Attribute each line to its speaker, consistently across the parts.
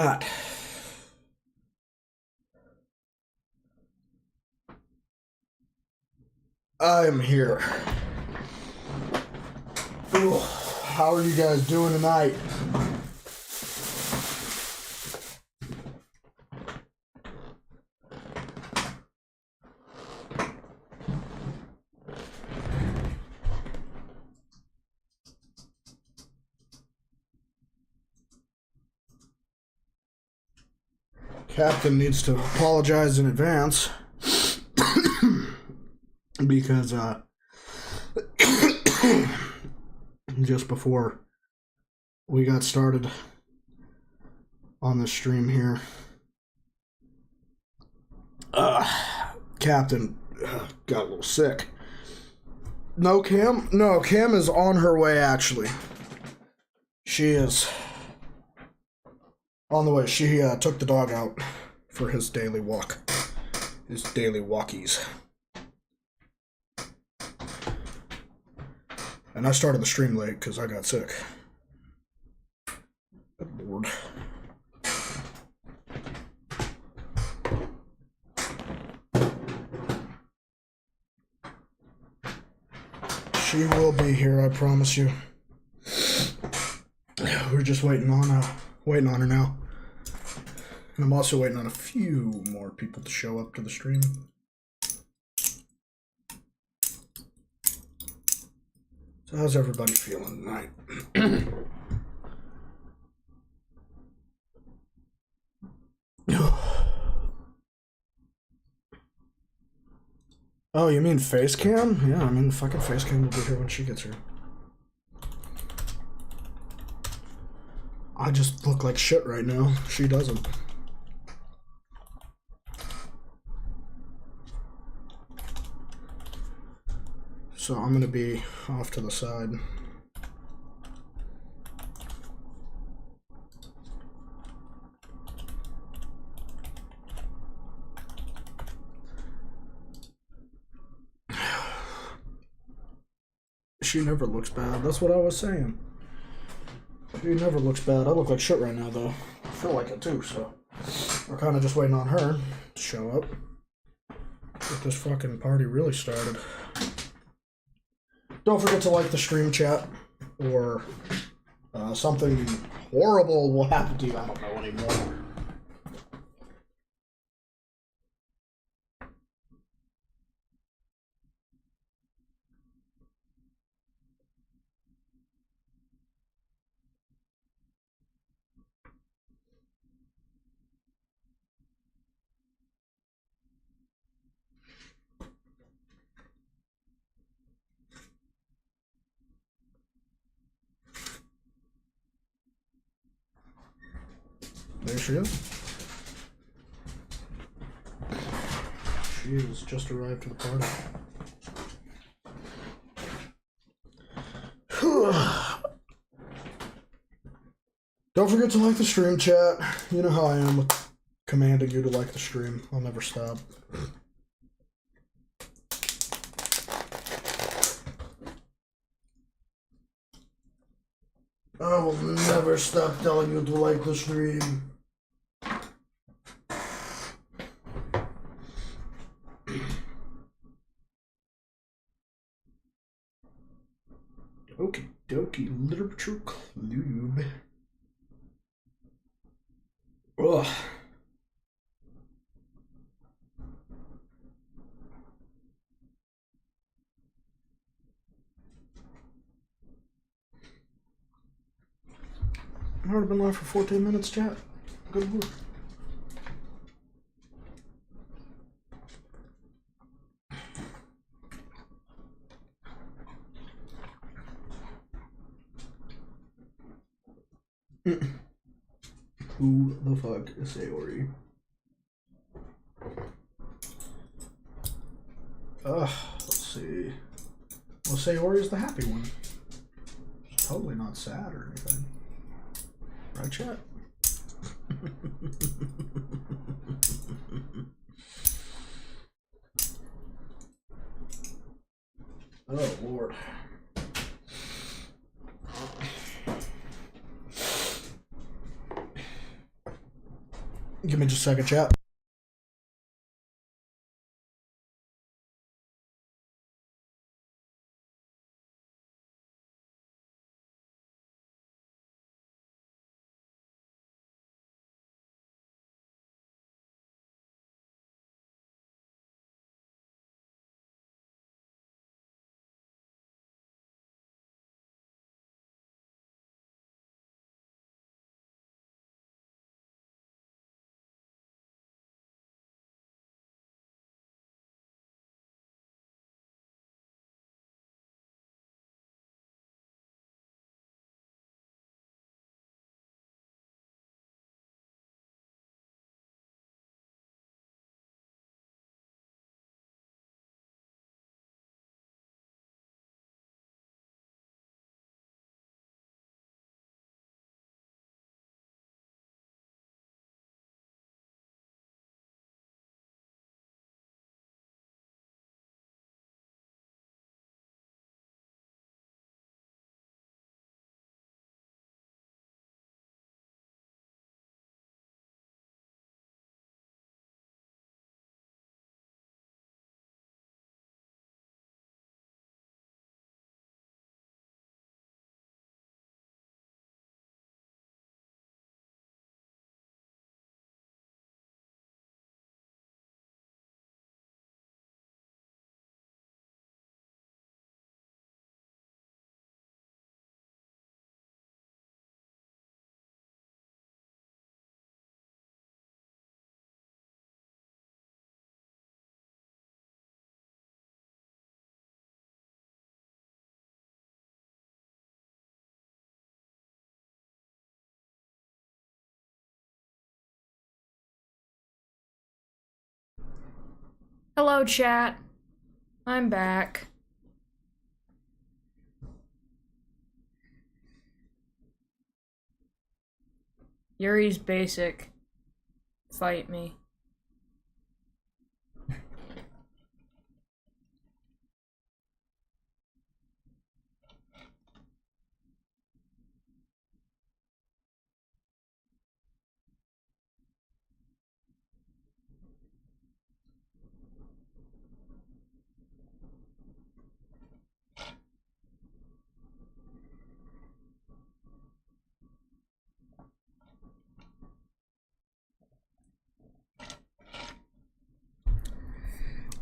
Speaker 1: chat. I am here. Ooh, how are you guys doing tonight? Captain needs to apologize in advance because just before we got started on the stream here, Captain got a little sick. No, Cam? No, Cam is on her way, actually. She is on the way. She took the dog out for his daily walk. His daily walkies. And I started the stream late because I got sick. Good Lord. She will be here, I promise you. We're just waiting on her now. And I'm also waiting on a few more people to show up to the stream. So how's everybody feeling tonight? Oh, you mean face cam? Yeah, I mean fucking face cam will be here when she gets here. I just look like shit right now. She doesn't. So I'm gonna be off to the side. She never looks bad. That's what I was saying. She never looks bad. I look like shit right now, though. I feel like it too, so we're kind of just waiting on her to show up. Get this fucking party really started. Don't forget to like the stream, chat, or something horrible will happen to you. I don't know anymore. There she is. She has just arrived to the party. Don't forget to like the stream, chat. You know how I am with commanding you to like the stream. I'll never stop. I will never stop telling you to like the stream. Okie dokie, literature club. Ugh. I've already been live for 14 minutes, chat. Good work. Who the fuck is Sayori? Let's see. Well, Sayori is the happy one. She's totally not sad or anything. Right, chat? Oh, Lord. Give me just a second, chat.
Speaker 2: Hello, chat. I'm back. Yuri's basic. Fight me.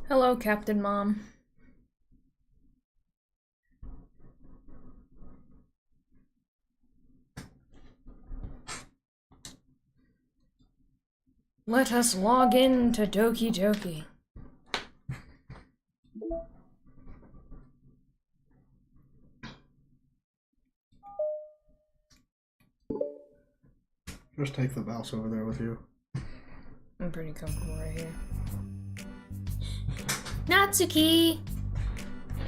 Speaker 2: Hello, Captain Mom. Let us log in to Doki Doki.
Speaker 1: Just take the mouse over there with you.
Speaker 2: I'm pretty comfortable right here. Natsuki!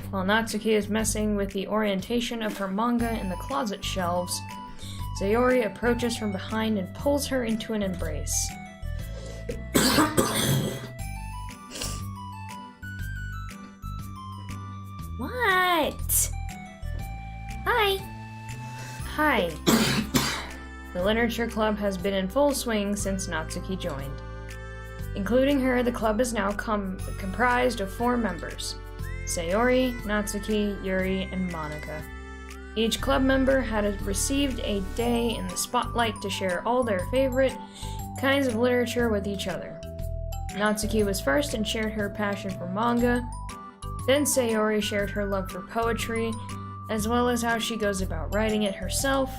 Speaker 2: While Natsuki is messing with the orientation of her manga in the closet shelves, Sayori approaches from behind and pulls her into an embrace. What? Hi. Hi. The literature club has been in full swing since Natsuki joined. Including her, the club is now comprised of 4 members: Sayori, Natsuki, Yuri, and Monika. Each club member had received a day in the spotlight to share all their favorite kinds of literature with each other. Natsuki was first and shared her passion for manga. Then Sayori shared her love for poetry, as well as how she goes about writing it herself.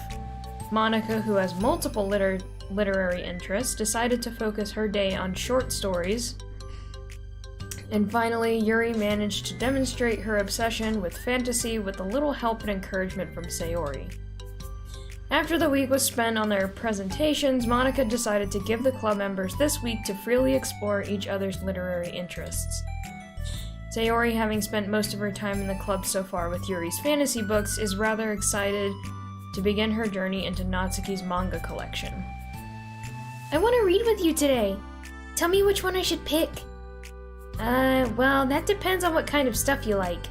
Speaker 2: Monika, who has multiple literary interests, decided to focus her day on short stories. And finally, Yuri managed to demonstrate her obsession with fantasy with a little help and encouragement from Sayori. After the week was spent on their presentations, Monika decided to give the club members this week to freely explore each other's literary interests. Sayori, having spent most of her time in the club so far with Yuri's fantasy books, is rather excited to begin her journey into Natsuki's manga collection.
Speaker 3: I want to read with you today. Tell me which one I should pick.
Speaker 2: Well, that depends on what kind of stuff you like.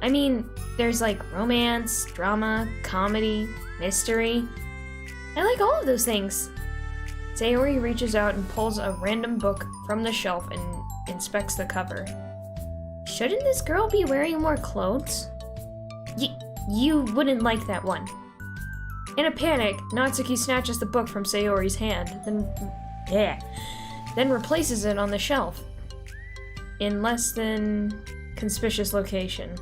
Speaker 2: I mean, there's like romance, drama, comedy, mystery.
Speaker 3: I like all of those things.
Speaker 2: Sayori reaches out and pulls a random book from the shelf and inspects the cover. Shouldn't this girl be wearing more clothes? You wouldn't like that one. In a panic, Natsuki snatches the book from Sayori's hand, then replaces it on the shelf in less than conspicuous location.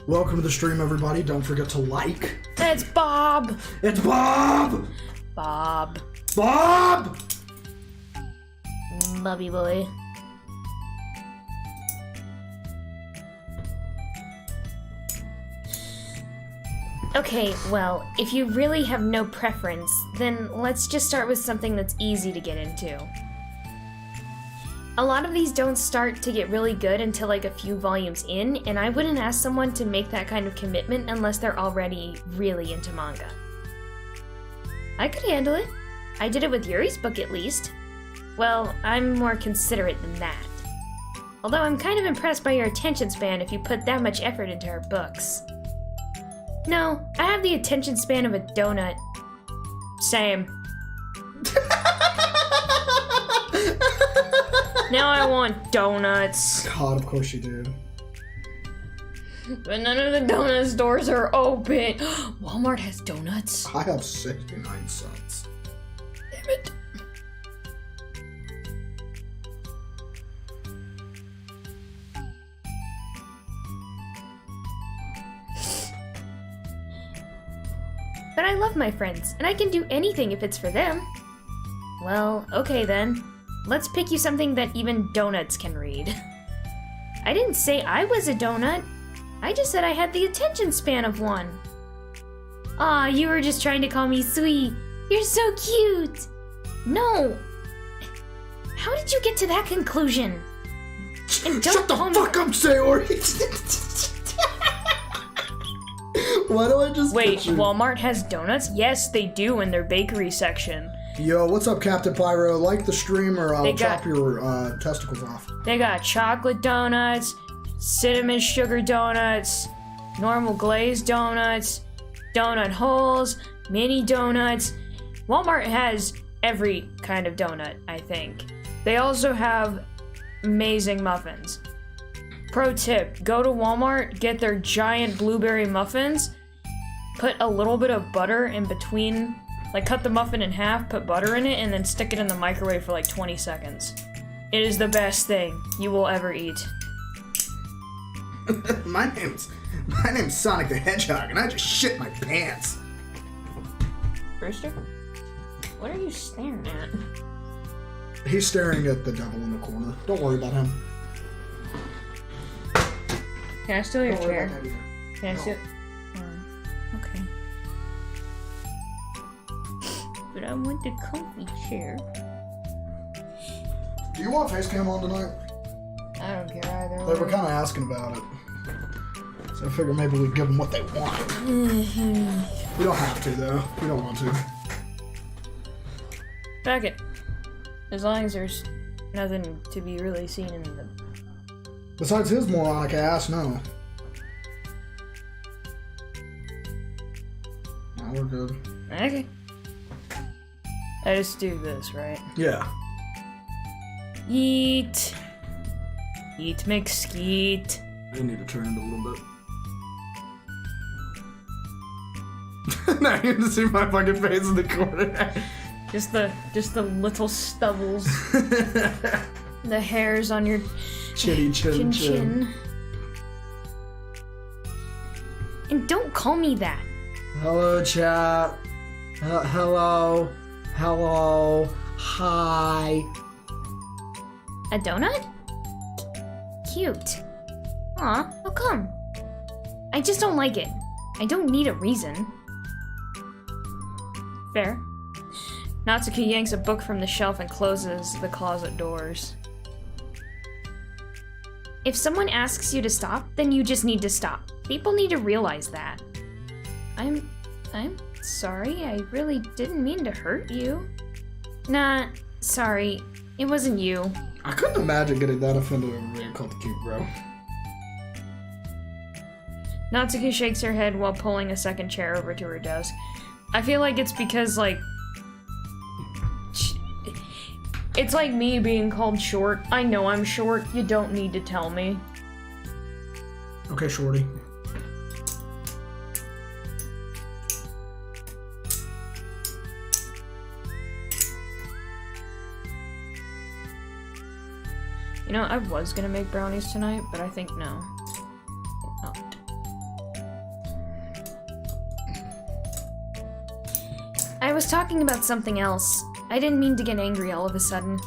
Speaker 1: Welcome to the stream, everybody. Don't forget to like.
Speaker 2: It's Bob!
Speaker 1: It's Bob!
Speaker 2: Bob.
Speaker 1: Bob!
Speaker 2: Bobby boy. Okay, well, if you really have no preference, then let's just start with something that's easy to get into. A lot of these don't start to get really good until like a few volumes in, and I wouldn't ask someone to make that kind of commitment unless they're already really into manga. I could handle it. I did it with Yuri's book at least. Well, I'm more considerate than that. Although I'm kind of impressed by your attention span if you put that much effort into her books. No, I have the attention span of a donut. Same. Now I want donuts.
Speaker 1: God, of course you did.
Speaker 2: But none of the donut stores are open. Walmart has donuts.
Speaker 1: I have 69 cents.
Speaker 2: Damn it. But I love my friends, and I can do anything if it's for them. Well, okay then. Let's pick you something that even donuts can read. I didn't say I was a donut. I just said I had the attention span of one. Aw, you were just trying to call me sweet. You're so cute. No. How did you get to that conclusion? And don't
Speaker 1: Shut the
Speaker 2: call
Speaker 1: fuck
Speaker 2: me...
Speaker 1: up, Sayori! Why do I just
Speaker 2: Wait,
Speaker 1: picture...
Speaker 2: Walmart has donuts? Yes, they do in their bakery section.
Speaker 1: Yo, what's up, Captain Pyro? Like the stream or I'll
Speaker 2: got-
Speaker 1: chop your testicles off.
Speaker 2: They got chocolate donuts, cinnamon sugar donuts, normal glazed donuts, donut holes, mini donuts. Walmart has every kind of donut, I think. They also have amazing muffins. Pro tip, go to Walmart, get their giant blueberry muffins, put a little bit of butter in between, like cut the muffin in half, put butter in it, and then stick it in the microwave for like 20 seconds. It is the best thing you will ever eat.
Speaker 1: My name's Sonic the Hedgehog, and I just shit my pants.
Speaker 2: Brewster? What are you staring at?
Speaker 1: He's staring at the devil in the corner. Don't worry about him.
Speaker 2: Can I steal your
Speaker 1: Don't worry
Speaker 2: chair?
Speaker 1: about that either.
Speaker 2: Can I
Speaker 1: No.
Speaker 2: steal? Okay. But I want the comfy chair.
Speaker 1: Do you want face cam on tonight?
Speaker 2: I don't care either
Speaker 1: They were
Speaker 2: way.
Speaker 1: kind of asking about it. So I figured maybe we'd give them what they want. We don't have to, though. We don't want to.
Speaker 2: Back it. As long as there's nothing to be really seen in the...
Speaker 1: Besides his moronic ass, no. No, we're good.
Speaker 2: Okay. I just do this, right?
Speaker 1: Yeah.
Speaker 2: Eat. Eat McSkeet.
Speaker 1: I need to turn it a little bit. Now you can see my fucking face in the corner.
Speaker 2: Just the little stubbles. The hairs on your
Speaker 1: Chinny chin
Speaker 2: chin. And don't call me that.
Speaker 1: Hello, chat. Hello. Hello. Hi.
Speaker 2: A donut? Cute. Aw, how come? I just don't like it. I don't need a reason. Fair. Natsuki yanks a book from the shelf and closes the closet doors. If someone asks you to stop, then you just need to stop. People need to realize that. I'm sorry, I really didn't mean to hurt you. Nah, sorry, it wasn't you.
Speaker 1: I couldn't imagine getting that offended over being called the cute bro.
Speaker 2: Natsuki shakes her head while pulling a second chair over to her desk. I feel like it's because, like, It's like me being called short. I know I'm short. You don't need to tell me.
Speaker 1: Okay, shorty.
Speaker 2: You know, I was gonna make brownies tonight, but I think no. Not.
Speaker 3: I was talking about something else. I didn't mean to get angry all of a sudden.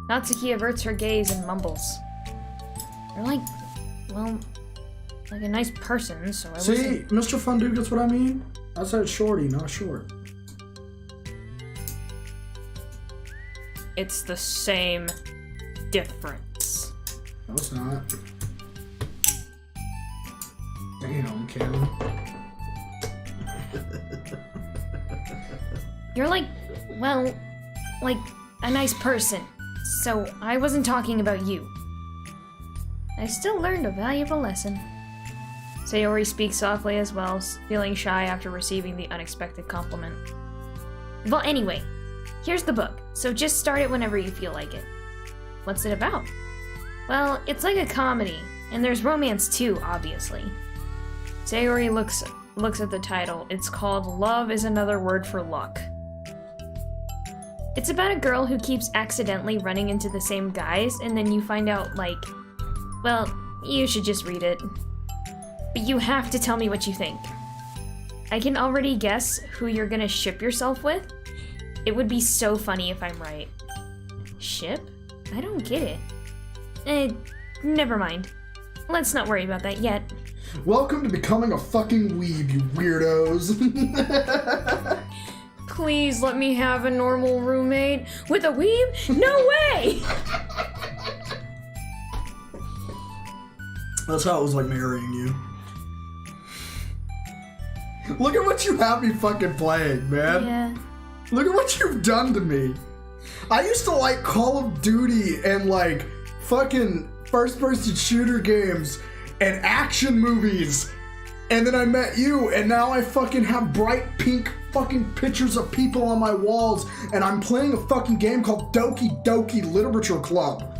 Speaker 2: Natsuki averts her gaze and mumbles. You're like, well, like a nice person, so I
Speaker 1: See,
Speaker 2: wasn't...
Speaker 1: Mr. Fondue gets what I mean? I said shorty, not short.
Speaker 2: It's the same difference.
Speaker 1: No, it's not. Damn, Kim.
Speaker 3: You're like, well, like a nice person. So I wasn't talking about you. I still learned a valuable lesson.
Speaker 2: Sayori speaks softly as well, feeling shy after receiving the unexpected compliment.
Speaker 3: Well, anyway, here's the book, so just start it whenever you feel like it.
Speaker 2: What's it about?
Speaker 3: Well, it's like a comedy, and there's romance too, obviously.
Speaker 2: Sayori looks at the title. It's called Love is Another Word for Luck.
Speaker 3: It's about a girl who keeps accidentally running into the same guys, and then you find out, like... Well, you should just read it. But you have to tell me what you think. I can already guess who you're gonna ship yourself with. It would be so funny if I'm right.
Speaker 2: Ship?
Speaker 3: I don't get it. Never mind. Let's not worry about that yet.
Speaker 1: Welcome to becoming a fucking weeb, you weirdos.
Speaker 2: Please let me have a normal roommate with a weeb? No way!
Speaker 1: That's how it was like marrying you. Look at what you have me fucking playing, man.
Speaker 3: Yeah.
Speaker 1: Look at what you've done to me. I used to like Call of Duty and like fucking first-person shooter games and action movies. And then I met you, and now I fucking have bright pink fucking pictures of people on my walls, and I'm playing a fucking game called Doki Literature Club.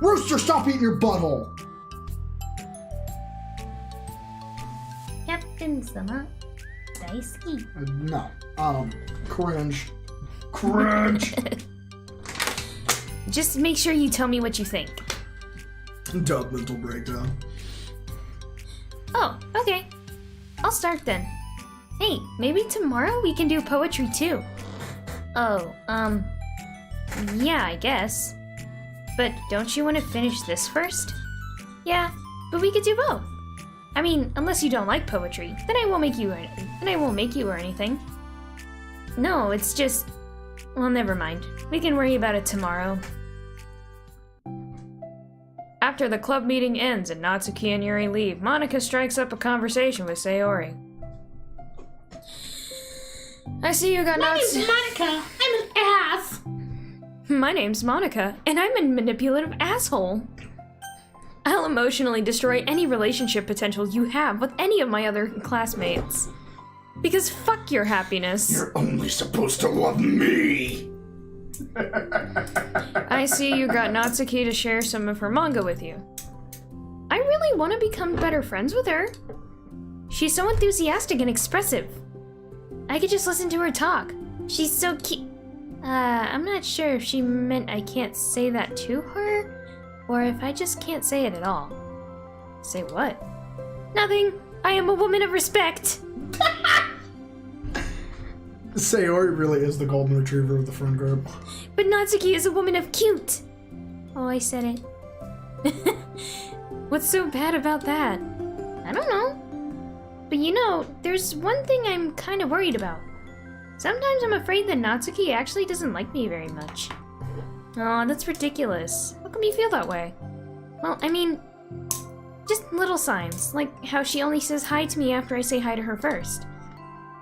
Speaker 1: Rooster, stop eating your butthole.
Speaker 3: Captain Summer. Daisuke.
Speaker 1: No. Cringe. Cringe.
Speaker 3: Just make sure you tell me what you think.
Speaker 1: Dope mental breakdown.
Speaker 3: Oh, okay. I'll start then. Hey, maybe tomorrow we can do poetry too. Oh, yeah, I guess. But don't you want to finish this first? Yeah, but we could do both. I mean, unless you don't like poetry, then I won't make you or anything. No, it's just... Well, never mind. We can worry about it tomorrow.
Speaker 2: After the club meeting ends and Natsuki and Yuri leave, Monika strikes up a conversation with Sayori. I see you got
Speaker 4: My name's Monica. I'm an ass.
Speaker 2: My name's Monika, and I'm a manipulative asshole. I'll emotionally destroy any relationship potential you have with any of my other classmates. Because fuck your happiness.
Speaker 1: You're only supposed to love me.
Speaker 2: I see you got Natsuki to share some of her manga with you. I really want to become better friends with her.
Speaker 3: She's so enthusiastic and expressive. I could just listen to her talk. She's so cute. I'm not sure if she meant I can't say that to her, or if I just can't say it at all.
Speaker 2: Say what?
Speaker 3: Nothing. I am a woman of respect.
Speaker 1: Sayori really is the golden retriever of the friend group.
Speaker 3: But Natsuki is a woman of cute. Oh, I said it.
Speaker 2: What's so bad about that?
Speaker 3: I don't know. But you know, there's one thing I'm kind of worried about. Sometimes I'm afraid that Natsuki actually doesn't like me very much.
Speaker 2: Aw, that's ridiculous. How come you feel that way?
Speaker 3: Well, I mean, just little signs, like how she only says hi to me after I say hi to her first.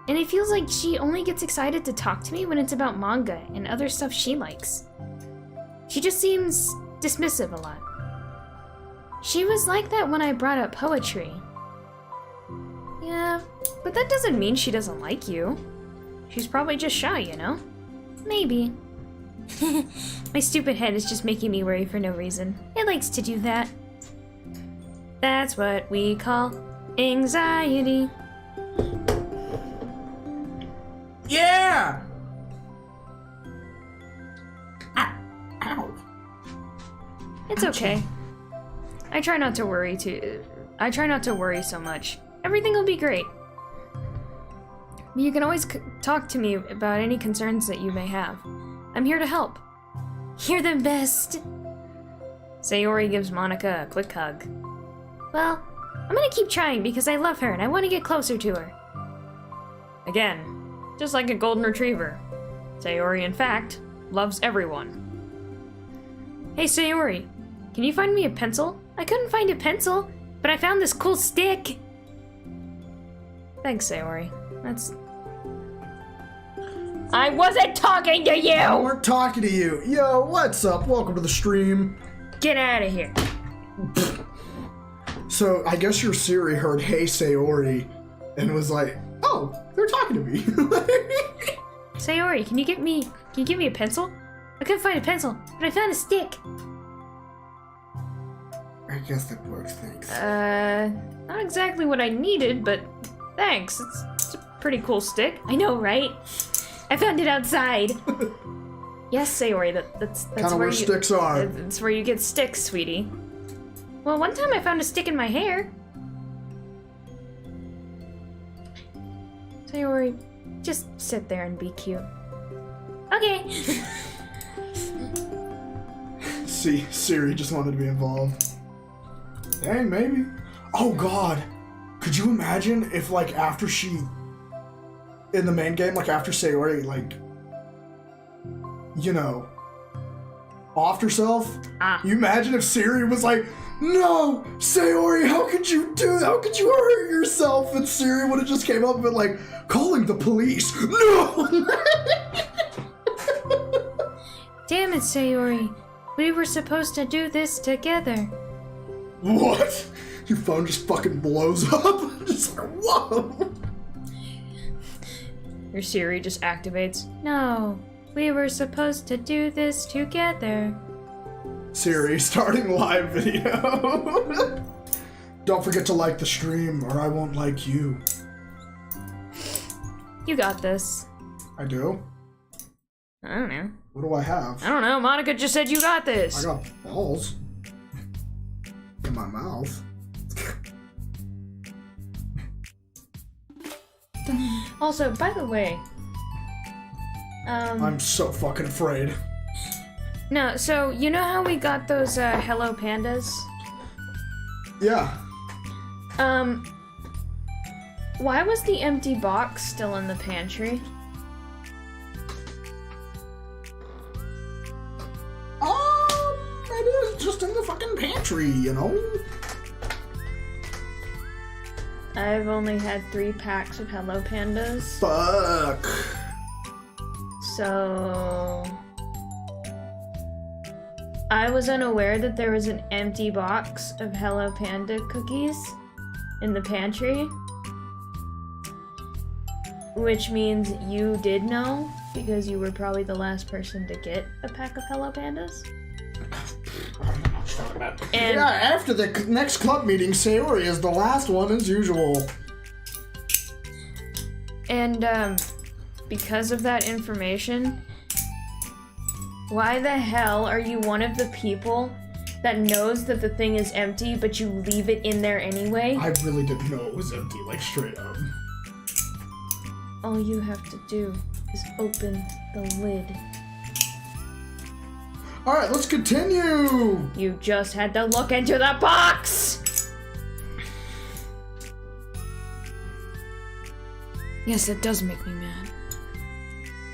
Speaker 3: And it feels like she only gets excited to talk to me when it's about manga and other stuff she likes. She just seems dismissive a lot. She was like that when I brought up poetry. Yeah,
Speaker 2: But that doesn't mean she doesn't like you. She's probably just shy, you know?
Speaker 3: Maybe. My stupid head is just making me worry for no reason. It likes to do that.
Speaker 2: That's what we call anxiety.
Speaker 1: Yeah! Ow.
Speaker 2: It's okay. I try not to worry so much. Everything will be great. You can always talk to me about any concerns that you may have. I'm here to help.
Speaker 3: You're the best.
Speaker 2: Sayori gives Monica a quick hug.
Speaker 3: Well, I'm gonna keep trying because I love her and I want to get closer to her.
Speaker 2: Again, just like a golden retriever. Sayori, in fact, loves everyone. Hey Sayori, can you find me a pencil?
Speaker 3: I couldn't find a pencil, but I found this cool stick.
Speaker 2: Thanks, Sayori. That's...
Speaker 3: I wasn't talking to you!
Speaker 1: I weren't talking to you. Yo, what's up? Welcome to the stream.
Speaker 2: Get out of here.
Speaker 1: So, I guess your Siri heard Hey Sayori and was like, oh, they're talking to me.
Speaker 2: Sayori, can you give me a pencil?
Speaker 3: I couldn't find a pencil, but I found a stick.
Speaker 1: I guess that works, thanks.
Speaker 2: Not exactly what I needed, but thanks. It's a pretty cool stick.
Speaker 3: I know, right? I found it outside.
Speaker 2: Yes, Sayori, that's
Speaker 1: Kind of where sticks are.
Speaker 2: That's where you get sticks, sweetie.
Speaker 3: Well, one time I found a stick in my hair.
Speaker 2: Sayori, just sit there and be cute.
Speaker 3: Okay.
Speaker 1: See, Siri just wanted to be involved. Dang, maybe. Oh god. Could you imagine if, like, after she... in the main game, like, after Sayori, like... you know... offed herself? You imagine if Siri was like, no! Sayori, how could you do that? How could you hurt yourself? And Siri would have just came up and been like, calling the police. No!
Speaker 3: Damn it, Sayori. We were supposed to do this together.
Speaker 1: What? Your phone just fucking blows up? Just like, whoa!
Speaker 2: Your Siri just activates.
Speaker 3: No, we were supposed to do this together.
Speaker 1: Siri, starting live video. Don't forget to like the stream or I won't like you.
Speaker 2: You got this.
Speaker 1: I do?
Speaker 2: I don't know.
Speaker 1: What do I have?
Speaker 2: I don't know. Monica just said you got this.
Speaker 1: I got balls. In my mouth.
Speaker 2: Also, by the way,
Speaker 1: I'm so fucking afraid.
Speaker 2: no, so you know how we got those Hello Pandas?
Speaker 1: Yeah.
Speaker 2: Why was the empty box still in the pantry?
Speaker 1: It is just in the fucking pantry, you know?
Speaker 2: I've only had 3 packs of Hello Pandas,
Speaker 1: Fuck.
Speaker 2: so I was unaware that there was an empty box of Hello Panda cookies in the pantry, which means you did know because you were probably the last person to get a pack of Hello Pandas. And
Speaker 1: Yeah, after the next club meeting, Sayori is the last one as usual.
Speaker 2: And, because of that information, why the hell are you one of the people that knows that the thing is empty, but you leave it in there anyway?
Speaker 1: I really didn't know it was empty, like, straight up.
Speaker 2: All you have to do is open the lid.
Speaker 1: Alright, let's continue!
Speaker 2: You just had to look into the box! Yes, it does make me mad.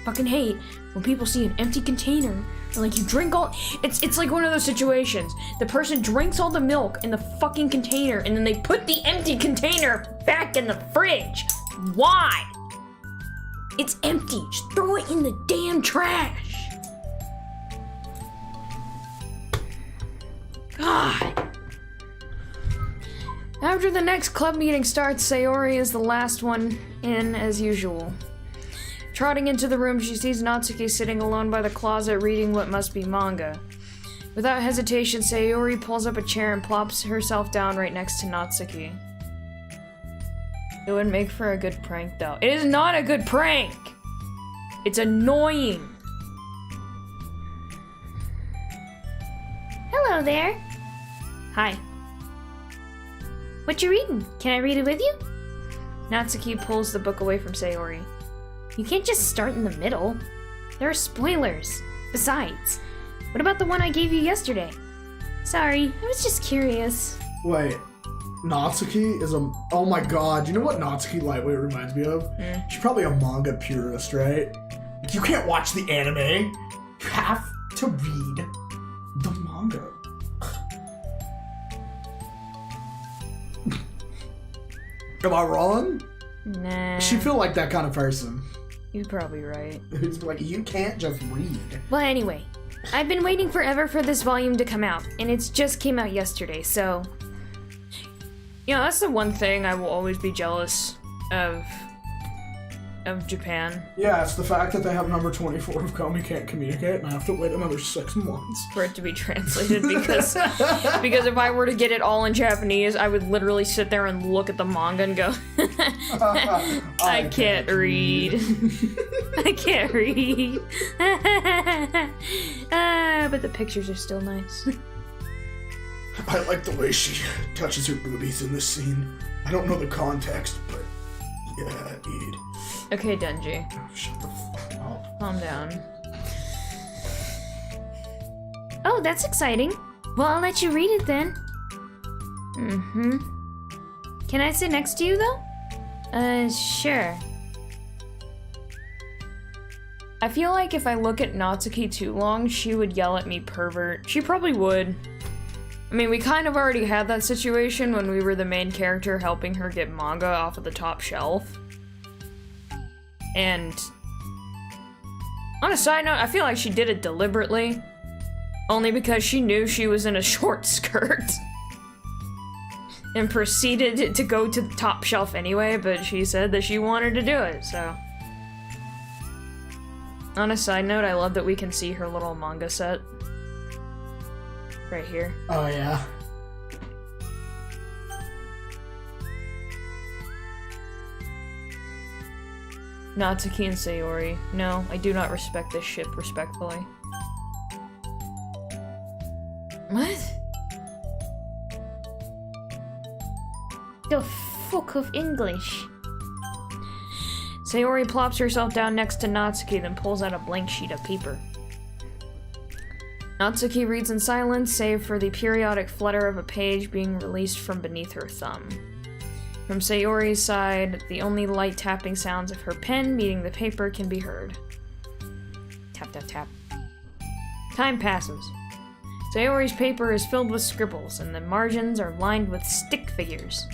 Speaker 2: Fucking hate when people see an empty container and like you drink all it's like one of those situations. The person drinks all the milk in the fucking container and then they put the empty container back in the fridge. Why? It's empty. Just throw it in the damn trash. God. After the next club meeting starts, Sayori is the last one in as usual. Trotting into the room, she sees Natsuki sitting alone by the closet reading what must be manga. Without hesitation, Sayori pulls up a chair and plops herself down right next to Natsuki. It would make for a good prank, though. It is not a good prank! It's annoying!
Speaker 3: Hello there.
Speaker 2: Hi.
Speaker 3: What you reading? Can I read it with you?
Speaker 2: Natsuki pulls the book away from Sayori.
Speaker 3: You can't just start in the middle. There are spoilers. Besides, what about the one I gave you yesterday? Sorry, I was just curious.
Speaker 1: Wait, Natsuki is a... Oh my god, you know what Natsuki Lightweight reminds me of? She's probably a manga purist, right? You can't watch the anime. You have to read the manga. Am I wrong?
Speaker 2: Nah.
Speaker 1: She feel like that kind of person.
Speaker 2: You're probably right.
Speaker 1: It's like, you can't just read.
Speaker 3: Well, anyway, I've been waiting forever for this volume to come out, and it's just came out yesterday, so...
Speaker 2: You know, that's the one thing I will always be jealous of Japan.
Speaker 1: Yeah, it's the fact that they have number 24 of Komi Can't Communicate, and I have to wait another 6 months.
Speaker 2: For it to be translated, because if I were to get it all in Japanese, I would literally sit there and look at the manga and go, I can't read. I can't read. But the pictures are still nice.
Speaker 1: I like the way she touches her boobies in this scene. I don't know the context, but yeah, dude.
Speaker 2: Okay, Denji.
Speaker 1: Oh, shut the fuck up.
Speaker 2: Calm down.
Speaker 3: Oh, that's exciting. Well, I'll let you read it then. Mm-hmm. Can I sit next to you, though? Sure.
Speaker 2: I feel like if I look at Natsuki too long, she would yell at me pervert. She probably would. I mean, we kind of already had that situation when we were the main character helping her get manga off of the top shelf. And on a side note, I feel like she did it deliberately. Only because she knew she was in a short skirt. And proceeded to go to the top shelf anyway, but she said that she wanted to do it, so. On a side note, I love that we can see her little manga set. Right here.
Speaker 1: Oh, yeah.
Speaker 2: Natsuki and Sayori. No, I do not respect this ship respectfully. What?
Speaker 3: The fuck of English.
Speaker 2: Sayori plops herself down next to Natsuki, then pulls out a blank sheet of paper. Natsuki reads in silence, save for the periodic flutter of a page being released from beneath her thumb. From Sayori's side, the only light tapping sounds of her pen meeting the paper can be heard. Tap, tap, tap. Time passes. Sayori's paper is filled with scribbles, and the margins are lined with stick figures.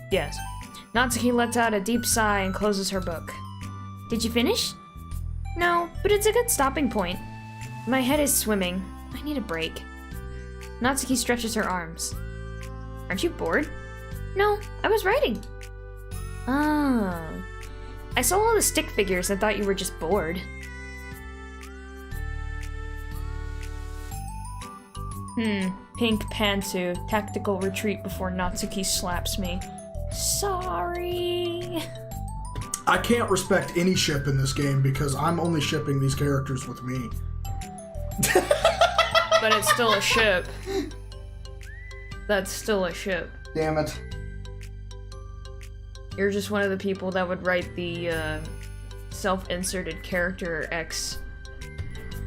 Speaker 2: Yes. Natsuki lets out a deep sigh and closes her book.
Speaker 3: Did you finish?
Speaker 2: No, but it's a good stopping point.
Speaker 3: My head is swimming. I need a break.
Speaker 2: Natsuki stretches her arms. Aren't you bored?
Speaker 3: No, I was writing.
Speaker 2: Oh. I saw all the stick figures and thought you were just bored. Pink pantsuit. Tactical retreat before Natsuki slaps me. Sorry.
Speaker 1: I can't respect any ship in this game because I'm only shipping these characters with me.
Speaker 2: But it's still a ship. That's still a ship.
Speaker 1: Damn it.
Speaker 2: You're just one of the people that would write the self-inserted character X.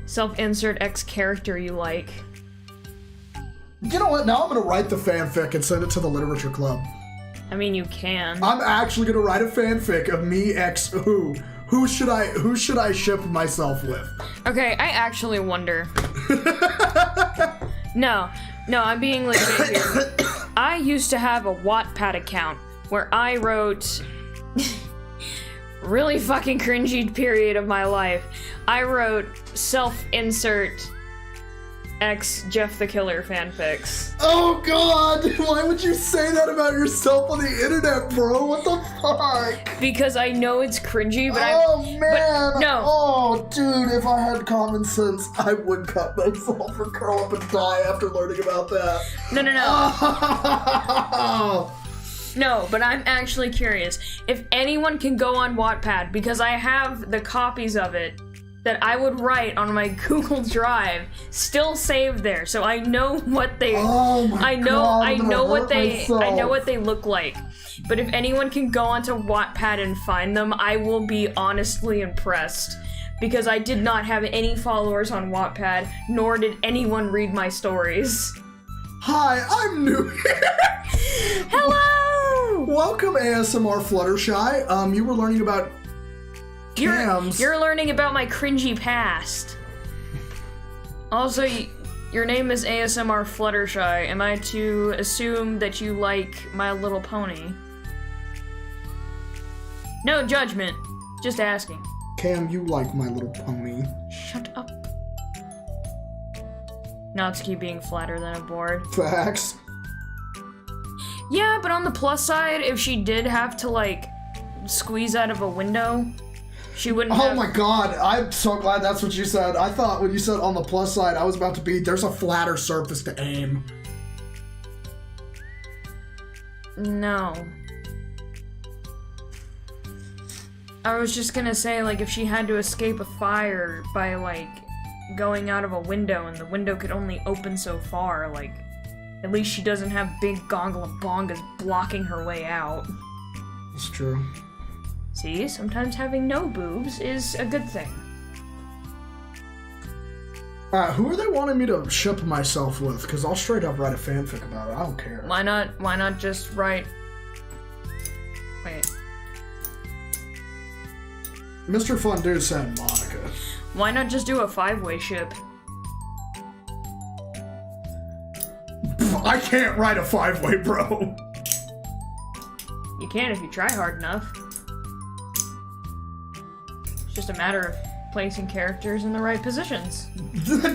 Speaker 2: Self-insert X character you like.
Speaker 1: You know what? Now I'm gonna write the fanfic and send it to the literature club.
Speaker 2: I mean, you can.
Speaker 1: I'm actually gonna write a fanfic of me X who. Who should I ship myself with?
Speaker 2: Okay, I actually wonder. No, I'm being legit here. I used to have a Wattpad account where I wrote really fucking cringy period of my life. I wrote self-insert X Jeff the Killer fanfics.
Speaker 1: Oh god! Why would you say that about yourself on the internet, bro? What the fuck?
Speaker 2: Because I know it's cringy, but
Speaker 1: man!
Speaker 2: But no.
Speaker 1: Oh, dude, if I had common sense, I would cut myself or curl up and die after learning about that.
Speaker 2: No.
Speaker 1: Oh.
Speaker 2: No, but I'm actually curious. If anyone can go on Wattpad, because I have the copies of it that I would write on my Google Drive, still saved there, so I know what they. I know what they look like. But if anyone can go onto Wattpad and find them, I will be honestly impressed. Because I did not have any followers on Wattpad, nor did anyone read my stories.
Speaker 1: Hi, I'm new here.
Speaker 2: Hello!
Speaker 1: Welcome, ASMR Fluttershy. You were learning about cams.
Speaker 2: You're learning about my cringy past. Also, your name is ASMR Fluttershy. Am I to assume that you like My Little Pony? No judgment. Just asking.
Speaker 1: Cam, you like My Little Pony.
Speaker 2: Shut up. Natsuki being flatter than a board.
Speaker 1: Facts.
Speaker 2: Yeah, but on the plus side, if she did have to, like, squeeze out of a window, she wouldn't have...
Speaker 1: Oh my god, I'm so glad that's what you said. I thought when you said on the plus side, I was about to be, there's a flatter surface to aim.
Speaker 2: No. I was just gonna say, like, if she had to escape a fire by, like, going out of a window and the window could only open so far, like, at least she doesn't have big gongalabongas blocking her way out.
Speaker 1: It's true.
Speaker 2: See, sometimes having no boobs is a good thing.
Speaker 1: Who are they wanting me to ship myself with? Because I'll straight up write a fanfic about it. I don't care.
Speaker 2: Why not just write... Wait.
Speaker 1: Mr. Fondue said Monica.
Speaker 2: Why not just do a 5-way ship?
Speaker 1: I can't write a 5-way, bro.
Speaker 2: You can if you try hard enough. It's just a matter of placing characters in the right positions.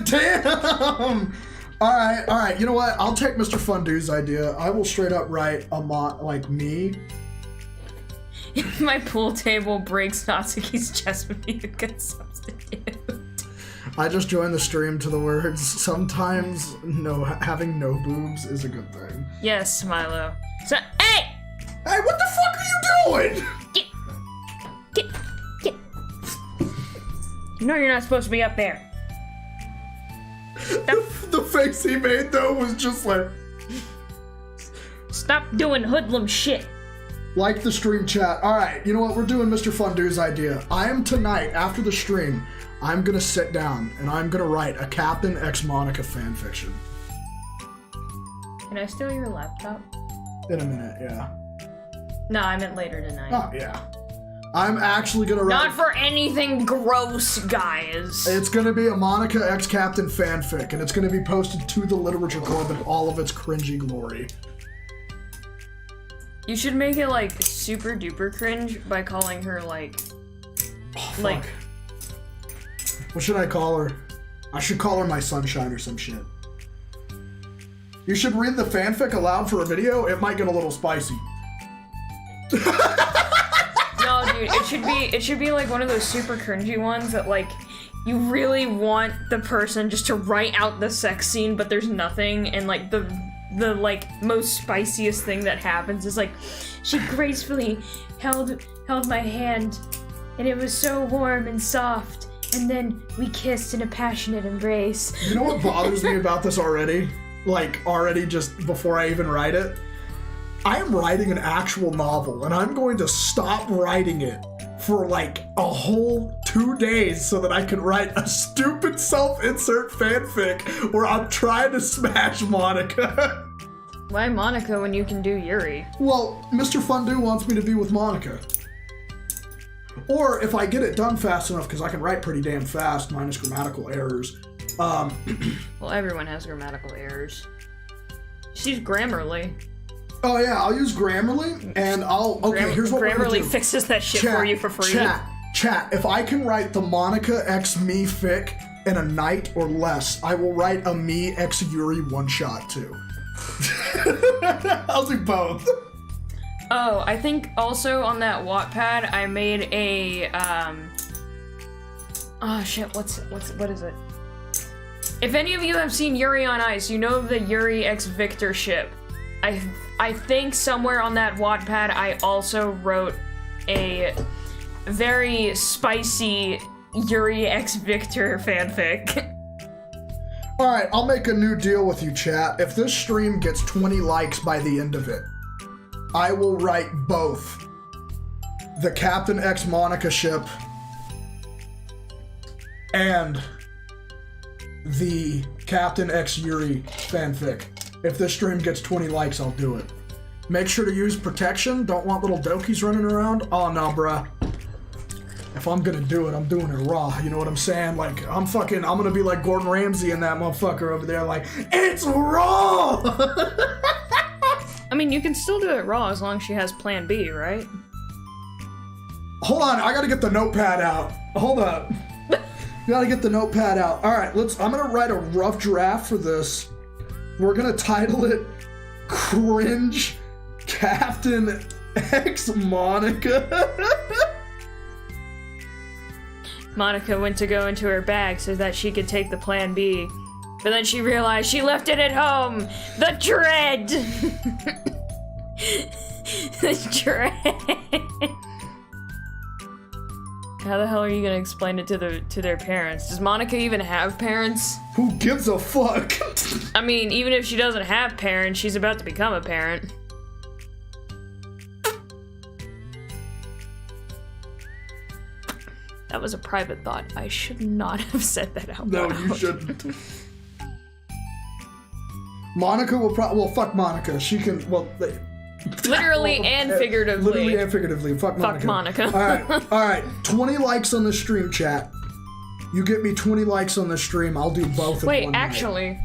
Speaker 1: Damn! Alright, you know what? I'll take Mr. Fondue's idea. I will straight up write a like me.
Speaker 2: If my pool table breaks, Natsuki's chest would be a good substitute.
Speaker 1: I just joined the stream to the words, sometimes having no boobs is a good thing.
Speaker 2: Yes, Milo. So, hey!
Speaker 1: Hey, what the fuck are you doing?
Speaker 2: Get. You know you're not supposed to be up there.
Speaker 1: The face he made, though, was just like...
Speaker 2: Stop doing hoodlum shit.
Speaker 1: Like the stream chat. Alright, you know what? We're doing Mr. Fondue's idea. I am tonight, after the stream, I'm gonna sit down and I'm gonna write a Captain X Monica fanfiction.
Speaker 2: Can I steal your laptop?
Speaker 1: In a minute, yeah.
Speaker 2: No, I meant later tonight.
Speaker 1: Oh, yeah. I'm actually gonna write...
Speaker 2: Not for anything gross, guys.
Speaker 1: It's gonna be a Monica X Captain fanfic, and it's gonna be posted to the Literature Club in all of its cringy glory.
Speaker 2: You should make it, like, super duper cringe by calling her, like...
Speaker 1: Oh, fuck. What should I call her? I should call her my sunshine or some shit. You should read the fanfic aloud for a video. It might get a little spicy.
Speaker 2: No, dude, it should be like one of those super cringy ones that, like, you really want the person just to write out the sex scene, but there's nothing, and, like, the like most spiciest thing that happens is, like, she gracefully held my hand, and it was so warm and soft, and then we kissed in a passionate embrace.
Speaker 1: You know what bothers me about this already? Like, already just before I even write it? I am writing an actual novel, and I'm going to stop writing it for, like, a whole 2 days so that I can write a stupid self-insert fanfic where I'm trying to smash Monica.
Speaker 2: Why Monica when you can do Yuri?
Speaker 1: Well, Mr. Fondue wants me to be with Monica. Or if I get it done fast enough, because I can write pretty damn fast, minus grammatical errors.
Speaker 2: Well, everyone has grammatical errors. She's Grammarly.
Speaker 1: Oh yeah, I'll use Grammarly, and I'll... Okay, here's what we're gonna do.
Speaker 2: Grammarly fixes that shit for you for free.
Speaker 1: Chat, if I can write the Monica X Me fic in a night or less, I will write a me ex Yuri one-shot too. I'll do both.
Speaker 2: Oh, I think also on that Wattpad I made a oh shit, what is it? If any of you have seen Yuri on Ice, you know the Yuri x Victor ship. I think somewhere on that Wattpad I also wrote a very spicy Yuri x Victor fanfic.
Speaker 1: Alright, I'll make a new deal with you, chat. If this stream gets 20 likes by the end of it, I will write both the Captain X Monica ship and the Captain X Yuri fanfic. If this stream gets 20 likes, I'll do it. Make sure to use protection. Don't want little Dokis running around. Oh, no, bruh. If I'm gonna do it, I'm doing it raw. You know what I'm saying? Like, I'm gonna be like Gordon Ramsay and that motherfucker over there, like, it's raw!
Speaker 2: I mean, you can still do it raw as long as she has plan B, right?
Speaker 1: Hold on, I gotta get the notepad out. Hold up. Gotta get the notepad out. Alright, I'm gonna write a rough draft for this. We're gonna title it Cringe Captain X Monica.
Speaker 2: Monica went to go into her bag so that she could take the plan B. But then she realized she left it at home! The dread! The dread! How the hell are you gonna explain it to their parents? Does Monica even have parents?
Speaker 1: Who gives a fuck?
Speaker 2: I mean, even if she doesn't have parents, she's about to become a parent. That was a private thought. I should not have said that out loud.
Speaker 1: No, you shouldn't. Monica will well, fuck Monica. She can,
Speaker 2: Literally and figuratively.
Speaker 1: Literally and figuratively. Fuck Monica.
Speaker 2: Fuck Monica.
Speaker 1: Alright. 20 likes on the stream, chat. You get me 20 likes on the stream, I'll do both in
Speaker 2: Wait,
Speaker 1: one night.
Speaker 2: actually,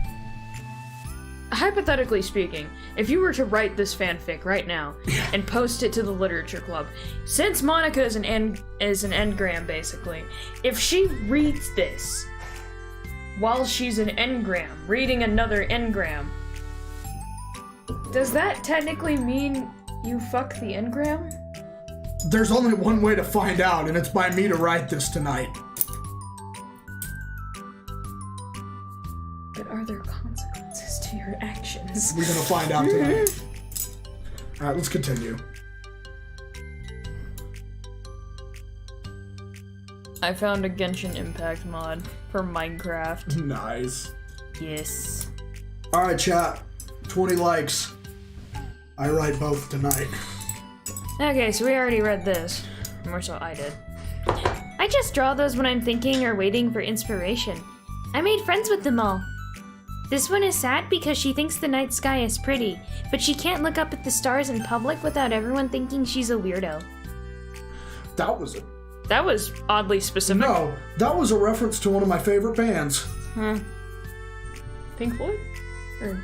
Speaker 2: hypothetically speaking, if you were to write this fanfic right now and post it to the literature club, since Monica is an engram basically, if she reads this while she's an engram, reading another engram, does that technically mean you fuck the engram?
Speaker 1: There's only one way to find out, and it's by me to write this tonight.
Speaker 2: But are there consequences to your actions?
Speaker 1: We're gonna find out tonight. Alright, let's continue.
Speaker 2: I found a Genshin Impact mod for Minecraft.
Speaker 1: Nice.
Speaker 2: Yes.
Speaker 1: Alright, chat. 20 likes. I write both tonight.
Speaker 2: Okay, so we already read this. More so I did.
Speaker 3: I just draw those when I'm thinking or waiting for inspiration. I made friends with them all. This one is sad because she thinks the night sky is pretty, but she can't look up at the stars in public without everyone thinking she's a weirdo.
Speaker 1: That was it.
Speaker 2: That was oddly specific.
Speaker 1: No, that was a reference to one of my favorite bands.
Speaker 2: Pink Floyd? Or...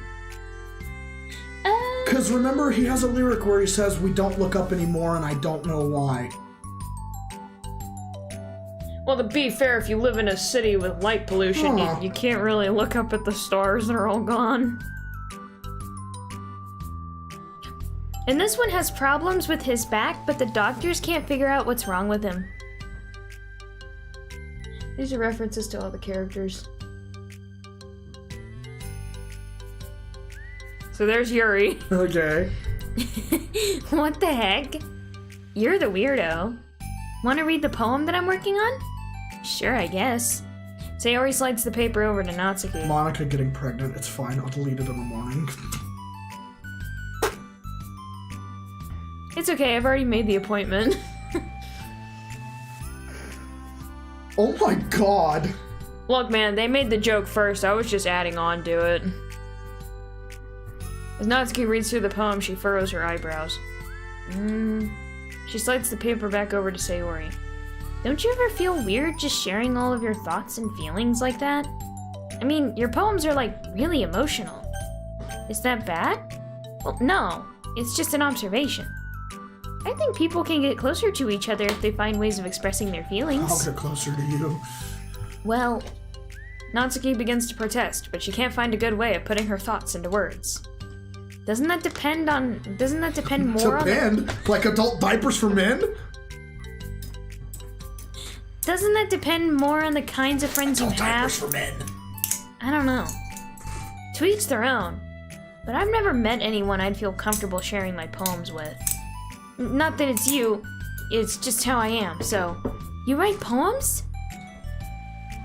Speaker 1: Because remember, he has a lyric where he says, "We don't look up anymore and I don't know why."
Speaker 2: Well, to be fair, if you live in a city with light pollution, you can't really look up at the stars, they're all gone.
Speaker 3: And this one has problems with his back, but the doctors can't figure out what's wrong with him.
Speaker 2: These are references to all the characters. So there's Yuri.
Speaker 1: Okay.
Speaker 3: What the heck? You're the weirdo. Want to read the poem that I'm working on? Sure, I guess.
Speaker 2: Sayori slides the paper over to Natsuki.
Speaker 1: Monica getting pregnant. It's fine. I'll delete it in the morning.
Speaker 2: It's okay, I've already made the appointment.
Speaker 1: Oh my god.
Speaker 2: Look, man, they made the joke first. I was just adding on to it. As Natsuki reads through the poem, she furrows her eyebrows. She slides the paper back over to Sayori.
Speaker 3: Don't you ever feel weird just sharing all of your thoughts and feelings like that? I mean, your poems are like really emotional. Is that bad? Well, no. It's just an observation. I think people can get closer to each other if they find ways of expressing their feelings.
Speaker 1: I'll get closer to you.
Speaker 3: Well,
Speaker 2: Natsuki begins to protest, but she can't find a good way of putting her thoughts into words. Doesn't that depend more on...
Speaker 1: Like adult diapers for men?
Speaker 2: Doesn't that depend more on the kinds of friends you have?
Speaker 1: Diapers for men.
Speaker 2: I don't know. To each their own. But I've never met anyone I'd feel comfortable sharing my poems with. Not that it's you, it's just how I am, so... You write poems?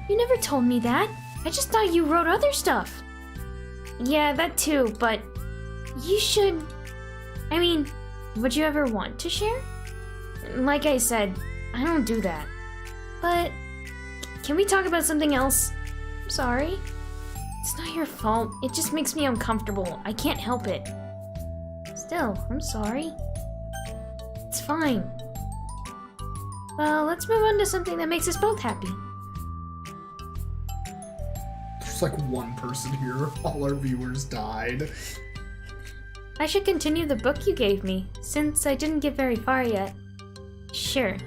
Speaker 2: You never told me that. I just thought you wrote other stuff. Yeah, that too, but... You should... I mean, would you ever want to share? Like I said, I don't do that. But... Can we talk about something else? I'm sorry. It's not your fault. It just makes me uncomfortable. I can't help it. Still, I'm sorry. It's fine. Well, let's move on to something that makes us both happy.
Speaker 1: There's like one person here. All our viewers died.
Speaker 2: I should continue the book you gave me, since I didn't get very far yet. Sure.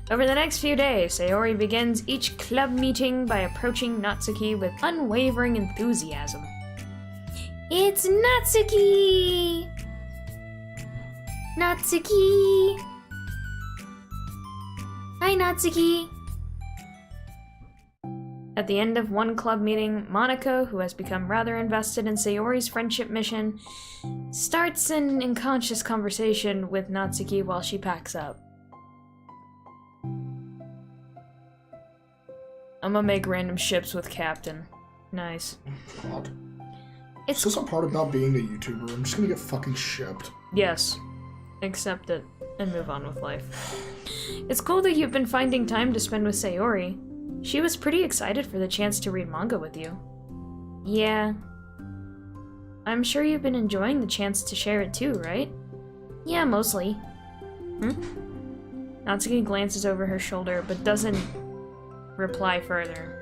Speaker 2: Over the next few days, Sayori begins each club meeting by approaching Natsuki with unwavering enthusiasm. It's Natsuki! Natsuki! Hi, Natsuki! At the end of one club meeting, Monica, who has become rather invested in Sayori's friendship mission, starts an unconscious conversation with Natsuki while she packs up. I'm gonna make random ships with Captain. Nice.
Speaker 1: God.
Speaker 2: It's
Speaker 1: Is this a part about being a YouTuber? I'm just gonna get fucking shipped.
Speaker 2: Yes. Accept it and move on with life. It's cool that you've been finding time to spend with Sayori. She was pretty excited for the chance to read manga with you. Yeah. I'm sure you've been enjoying the chance to share it too, right? Yeah, mostly. Natsuki glances over her shoulder, but doesn't reply further.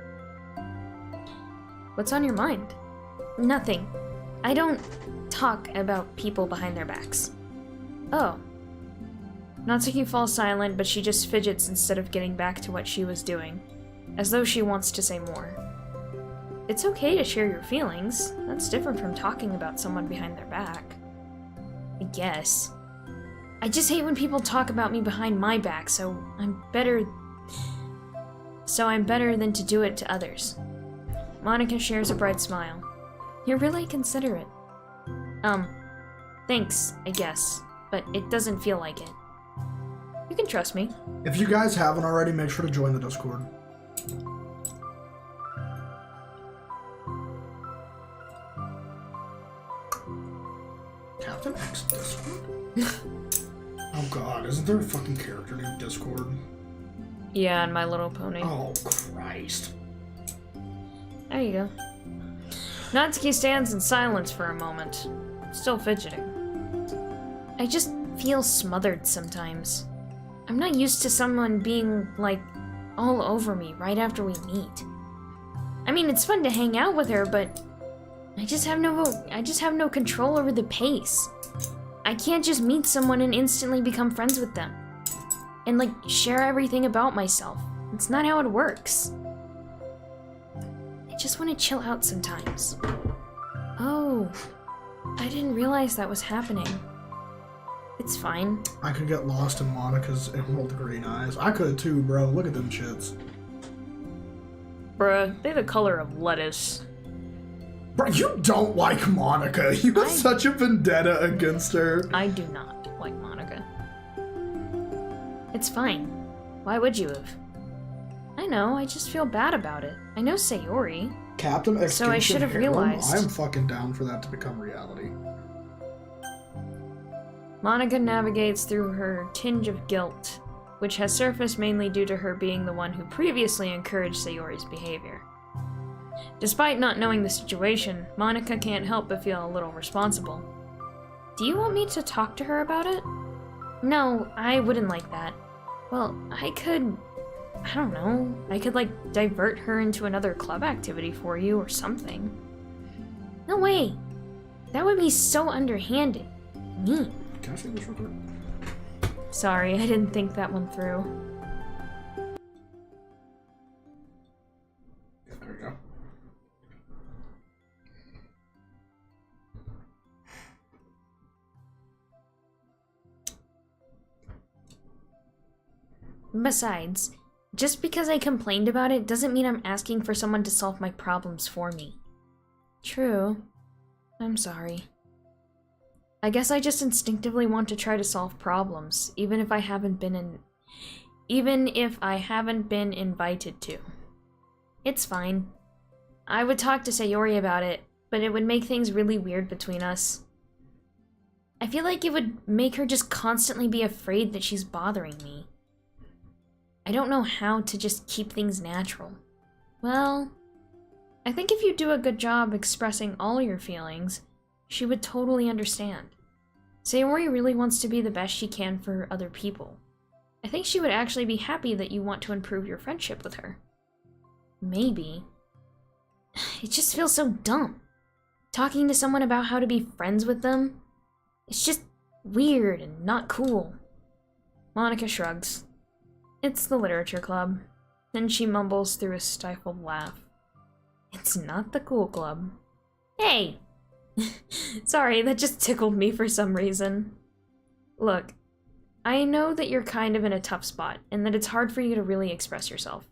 Speaker 2: What's on your mind? Nothing. I don't talk about people behind their backs. Oh. Natsuki falls silent, but she just fidgets instead of getting back to what she was doing, as though she wants to say more. It's okay to share your feelings. That's different from talking about someone behind their back. I guess. I just hate when people talk about me behind my back, so I'm better than to do it to others. Monica shares a bright smile. You're really considerate. Thanks, I guess, but it doesn't feel like it. You can trust me.
Speaker 1: If you guys haven't already, make sure to join the Discord. Captain X Discord? Oh god, isn't there a fucking character named Discord?
Speaker 2: Yeah, and My Little Pony.
Speaker 1: Oh Christ.
Speaker 2: There you go. Natsuki stands in silence for a moment, still fidgeting. I just feel smothered sometimes. I'm not used to someone being, like, all over me right after we meet. I mean, it's fun to hang out with her, but I just have no control over the pace. I can't just meet someone and instantly become friends with them. And, like, share everything about myself. It's not how it works. I just want to chill out sometimes. Oh, I didn't realize that was happening. It's fine.
Speaker 1: I could get lost in Monica's emerald green eyes. I could too, bro. Look at them shits.
Speaker 2: Bruh, they're the color of lettuce.
Speaker 1: Bro, you don't like Monica. You have such a vendetta against her.
Speaker 2: I do not like Monica. It's fine. Why would you have? I know, I just feel bad about it. I know Sayori.
Speaker 1: Captain X.
Speaker 2: So I should have realized.
Speaker 1: I am fucking down for that to become reality.
Speaker 2: Monica navigates through her tinge of guilt, which has surfaced mainly due to her being the one who previously encouraged Sayori's behavior. Despite not knowing the situation, Monica can't help but feel a little responsible. Do you want me to talk to her about it? No, I wouldn't like that. Well, I don't know, I could like divert her into another club activity for you or something. No way! That would be so underhanded. Mean.
Speaker 1: Can I say this real quick?
Speaker 2: Sorry, I didn't think that one through.
Speaker 3: Besides, just because I complained about it doesn't mean I'm asking for someone to solve my problems for me. True. I'm sorry. I guess I just instinctively want to try to solve problems, even if I haven't been invited to. It's fine. I would talk to Sayori about it, but it would make things really weird between us. I feel like it would make her just constantly be afraid that she's bothering me. I don't know how to just keep things natural. Well, I think if you do a good job expressing all your feelings, she would totally understand. Sayori really wants to be the best she can for other people. I think she would actually be happy that you want to improve your friendship with her. Maybe. It just feels so dumb. Talking to someone about how to be friends with them, it's just weird and not cool. Monica shrugs. It's the literature club. Then she mumbles through a stifled laugh. It's not the cool club. Hey! Sorry, that just tickled me for some reason. Look, I know that you're kind of in a tough spot, and that it's hard for you to really express yourself.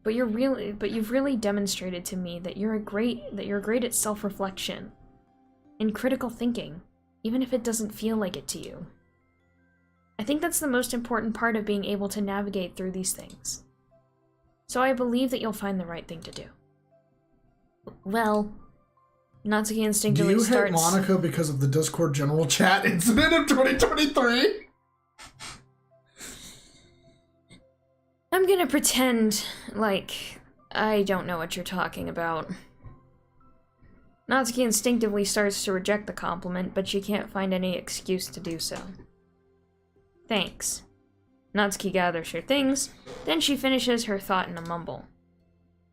Speaker 3: But you've really demonstrated to me that you're great at self-reflection and critical thinking, even if it doesn't feel like it to you. I think that's the most important part of being able to navigate through these things. So I believe that you'll find the right thing to do. Well, Natsuki instinctively starts...
Speaker 1: Do you hate Monica because of the Discord general chat incident of 2023?
Speaker 3: I'm gonna pretend like I don't know what you're talking about. Natsuki instinctively starts to reject the compliment, but she can't find any excuse to do so. Thanks. Natsuki gathers her things, then she finishes her thought in a mumble.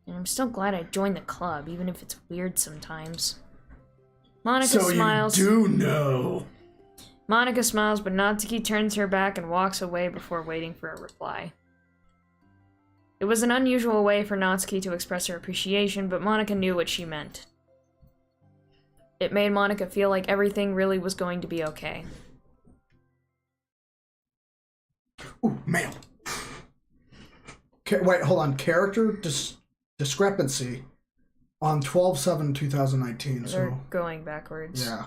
Speaker 3: And I'm still glad I joined the club, even if it's weird sometimes. Monica smiles.
Speaker 1: So you do know.
Speaker 3: Monica smiles, but Natsuki turns her back and walks away before waiting for a reply. It was an unusual way for Natsuki to express her appreciation, but Monica knew what she meant. It made Monica feel like everything really was going to be okay.
Speaker 1: Ooh, mail. Wait, hold on. Character discrepancy on 12/7/2019.
Speaker 3: They're
Speaker 1: so
Speaker 3: going backwards.
Speaker 1: Yeah,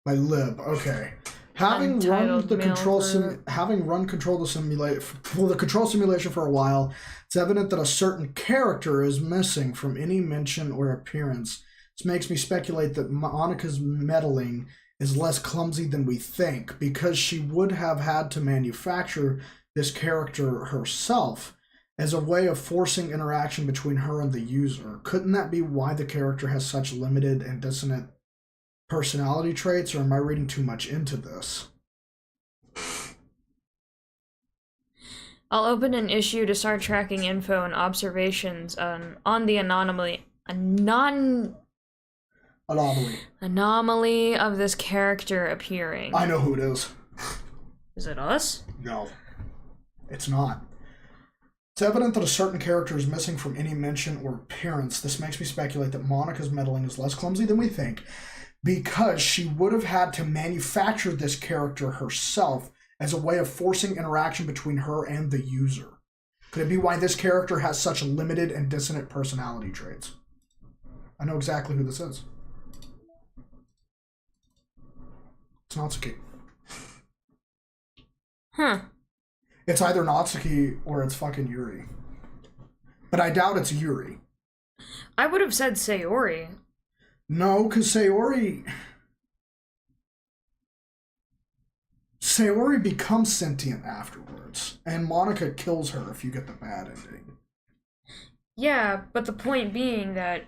Speaker 1: by Lib. Okay. Having
Speaker 3: Untitled
Speaker 1: run the
Speaker 3: mail
Speaker 1: control
Speaker 3: for-
Speaker 1: having run control the control simulation for a while, it's evident that a certain character is missing from any mention or appearance. This makes me speculate that Monica's meddling is less clumsy than we think, because she would have had to manufacture this character herself as a way of forcing interaction between her and the user. Couldn't that be why the character has such limited and dissonant personality traits, or am I reading too much into this?
Speaker 3: I'll open an issue to start tracking info and observations on the anomaly of this character appearing.
Speaker 1: I know who it is.
Speaker 3: Is it us?
Speaker 1: No, it's not. It's evident that a certain character is missing from any mention or appearance. This makes me speculate that Monica's meddling is less clumsy than we think, because she would have had to manufacture this character herself as a way of forcing interaction between her and the user. Could it be why this character has such limited and dissonant personality traits? I know exactly who this is. It's Natsuki.
Speaker 3: Huh.
Speaker 1: It's either Natsuki or it's fucking Yuri. But I doubt it's Yuri.
Speaker 3: I would have said Sayori.
Speaker 1: No, because Sayori becomes sentient afterwards, and Monica kills her if you get the bad ending.
Speaker 3: Yeah, but the point being that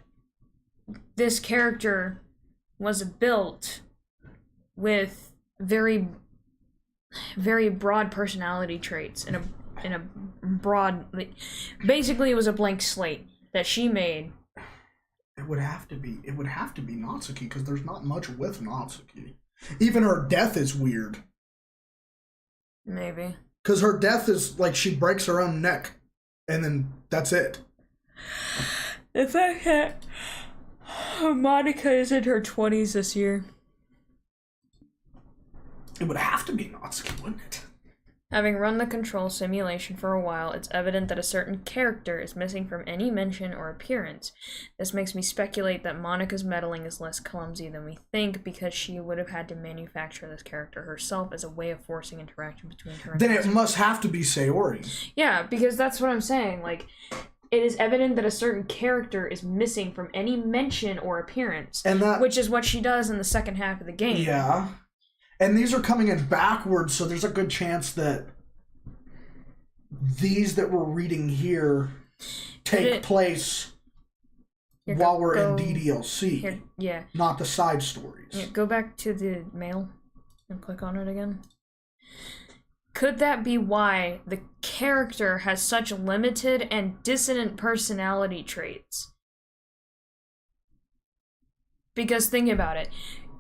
Speaker 3: this character was built with very, very broad personality traits in a broad. Basically, it was a blank slate that she made.
Speaker 1: It would have to be Natsuki, because there's not much with Natsuki. Even her death is weird.
Speaker 3: Maybe.
Speaker 1: Because her death is like she breaks her own neck, and then that's it.
Speaker 3: The fact that Monica is in her 20s this year.
Speaker 1: It would have to be Natsuki, wouldn't it?
Speaker 2: Having run the control simulation for a while, it's evident that a certain character is missing from any mention or appearance. This makes me speculate that Monika's meddling is less clumsy than we think, because she would have had to manufacture this character herself as a way of forcing interaction between her and
Speaker 1: Then it must have to be Sayori.
Speaker 2: Yeah, because that's what I'm saying. Like, it is evident that a certain character is missing from any mention or appearance,
Speaker 1: And that,
Speaker 2: which is what she does in the second half of the game.
Speaker 1: Yeah. And these are coming in backwards, so there's a good chance that these that we're reading here take place while we're in DDLC.
Speaker 2: Here, yeah.
Speaker 1: Not the side stories.
Speaker 2: Yeah, go back to the mail and click on it again. Could that be why the character has such limited and dissonant personality traits? Because think about it.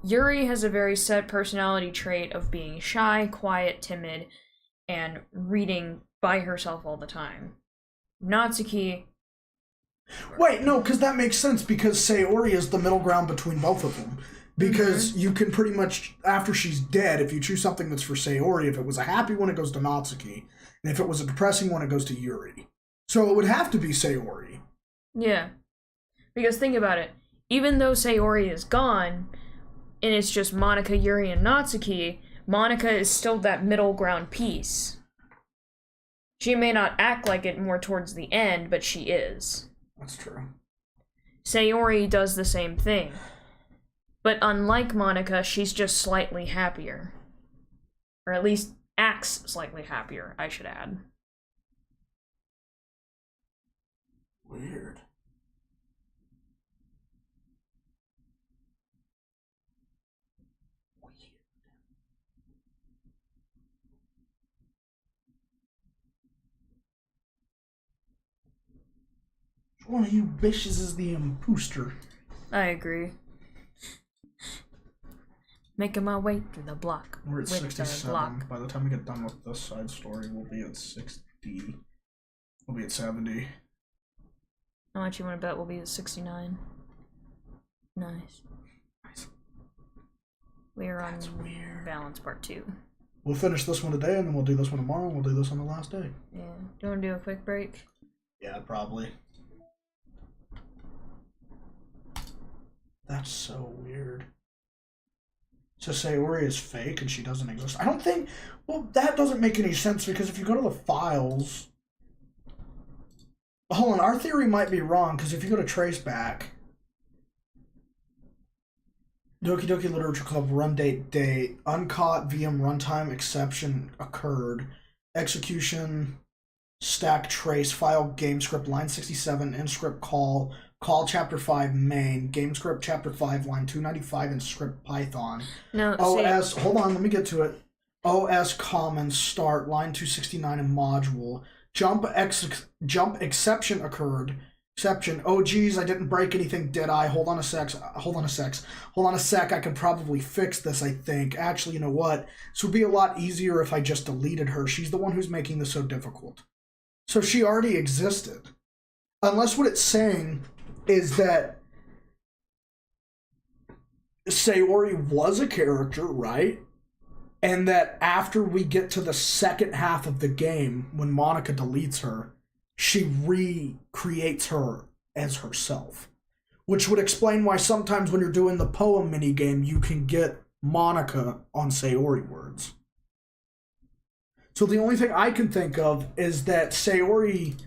Speaker 2: Yuri has a very set personality trait of being shy, quiet, timid, and reading by herself all the time. Natsuki...
Speaker 1: Wait, no, because that makes sense, because Sayori is the middle ground between both of them. Because you can pretty much, after she's dead, if you choose something that's for Sayori, if it was a happy one, it goes to Natsuki. And if it was a depressing one, it goes to Yuri. So it would have to be Sayori.
Speaker 2: Yeah. Because think about it. Even though Sayori is gone, and it's just Monika, Yuri, and Natsuki, Monika is still that middle ground piece. She may not act like it more towards the end, but she is.
Speaker 1: That's true.
Speaker 2: Sayori does the same thing. But unlike Monika, she's just slightly happier. Or at least acts slightly happier, I should add.
Speaker 1: Weird. One of you bitches is the imposter.
Speaker 2: I agree. Making my way through the block.
Speaker 1: We're at
Speaker 2: with
Speaker 1: 67.
Speaker 2: the block.
Speaker 1: By the time we get done with this side story, we'll be at 60. We'll be at 70.
Speaker 2: How much you want to bet we'll be at 69? Nice. We are on balance part 2.
Speaker 1: We'll finish this one today, and then we'll do this one tomorrow, and we'll do this on the last day.
Speaker 2: Yeah. Do you want to do a quick break?
Speaker 1: Yeah, probably. That's so weird. So Sayori is fake and she doesn't exist. I don't think... Well, that doesn't make any sense, because if you go to the files... Hold on, our theory might be wrong, because if you go to Traceback... Doki Doki Literature Club run date, uncaught VM runtime exception occurred, execution, stack trace, file game script, line 67, in script call chapter 5 main, game script chapter 5, line 295 in script Python.
Speaker 2: No,
Speaker 1: OS, hold on, let me get to it. OS common start, line 269 in module. Jump exception occurred. Exception. Oh, geez, I didn't break anything, did I? Hold on a sec. I could probably fix this, I think. Actually, you know what? This would be a lot easier if I just deleted her. She's the one who's making this so difficult. So she already existed. Unless what it's saying is that Sayori was a character, right? And that after we get to the second half of the game, when Monika deletes her, she recreates her as herself. Which would explain why sometimes when you're doing the poem minigame, you can get Monika on Sayori words. So the only thing I can think of is that Sayori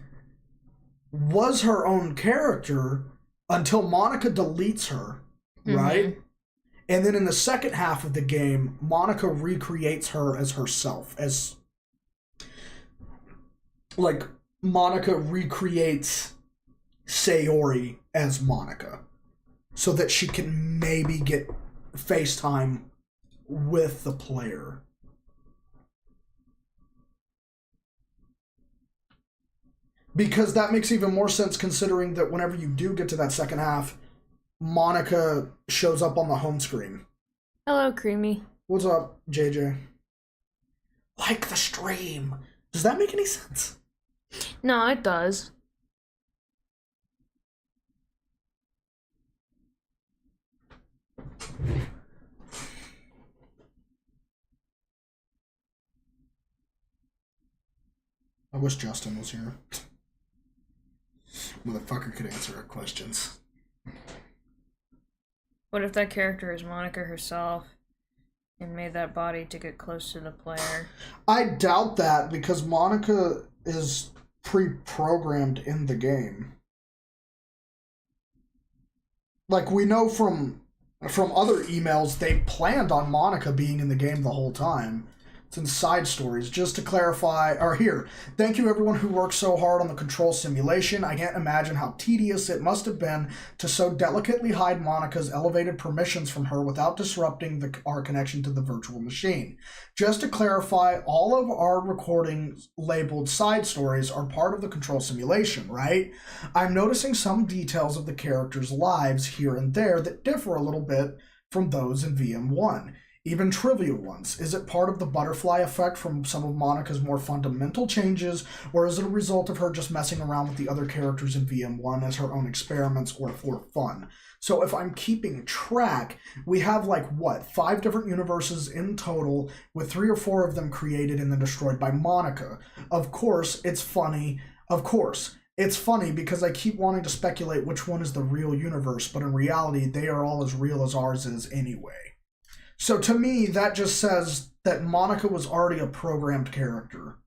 Speaker 1: was her own character until Monika deletes her, right? And then in the second half of the game, Monika recreates her as herself, as... Like, Monika recreates Sayori as Monika, so that she can maybe get FaceTime with the player. Because that makes even more sense, considering that whenever you do get to that second half, Monika shows up on the home screen.
Speaker 2: Hello, Creamy.
Speaker 1: What's up, JJ? Like the stream. Does that make any sense?
Speaker 2: No, it does.
Speaker 1: I wish Justin was here. Motherfucker could answer our questions.
Speaker 2: What if that character is Monica herself and made that body to get close to the player?
Speaker 1: I doubt that because Monica is pre-programmed in the game. Like, we know from other emails, they planned on Monica being in the game the whole time. It's in side stories. Just to clarify, or here, thank you everyone who worked so hard on the control simulation. I can't imagine how tedious it must have been to so delicately hide Monica's elevated permissions from her without disrupting our connection to the virtual machine. Just to clarify, all of our recordings labeled side stories are part of the control simulation, right? I'm noticing some details of the characters' lives here and there that differ a little bit from those in VM1. Even trivial ones. Is it part of the butterfly effect from some of Monica's more fundamental changes, or is it a result of her just messing around with the other characters in VM1 as her own experiments or for fun? So if I'm keeping track, we have 5 different universes in total, with 3 or 4 of them created and then destroyed by Monica. Of course, it's funny. Of course. It's funny because I keep wanting to speculate which one is the real universe, but in reality, they are all as real as ours is anyway. So to me, that just says that Monica was already a programmed character.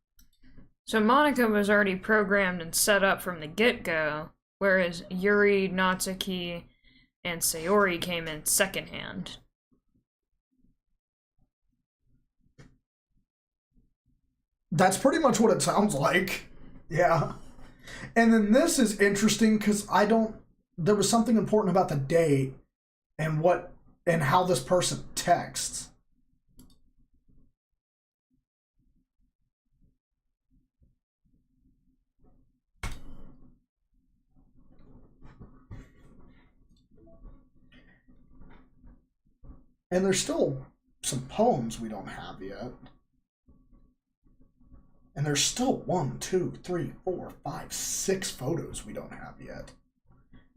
Speaker 2: So Monica was already programmed and set up from the get-go, whereas Yuri, Natsuki, and Sayori came in secondhand.
Speaker 1: That's pretty much what it sounds like. Yeah. And then this is interesting because there was something important about the date and how this person texts. And there's still some poems we don't have yet. And there's still 1, 2, 3, 4, 5, 6 photos we don't have yet.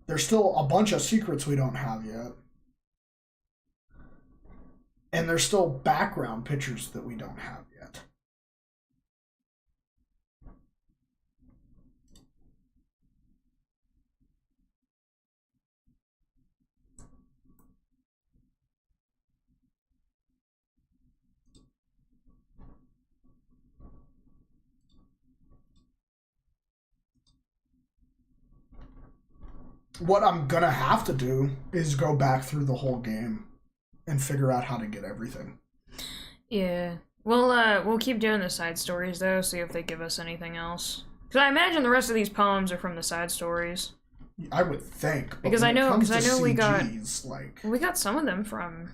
Speaker 1: There's still a bunch of secrets we don't have yet. And there's still background pictures that we don't have yet. What I'm gonna have to do is go back through the whole game and figure out how to get everything.
Speaker 2: Yeah. We'll keep doing the side stories, though, see if they give us anything else. Because I imagine the rest of these poems are from the side stories.
Speaker 1: I would think.
Speaker 2: Because I know we got...
Speaker 1: like...
Speaker 2: We got some of them from...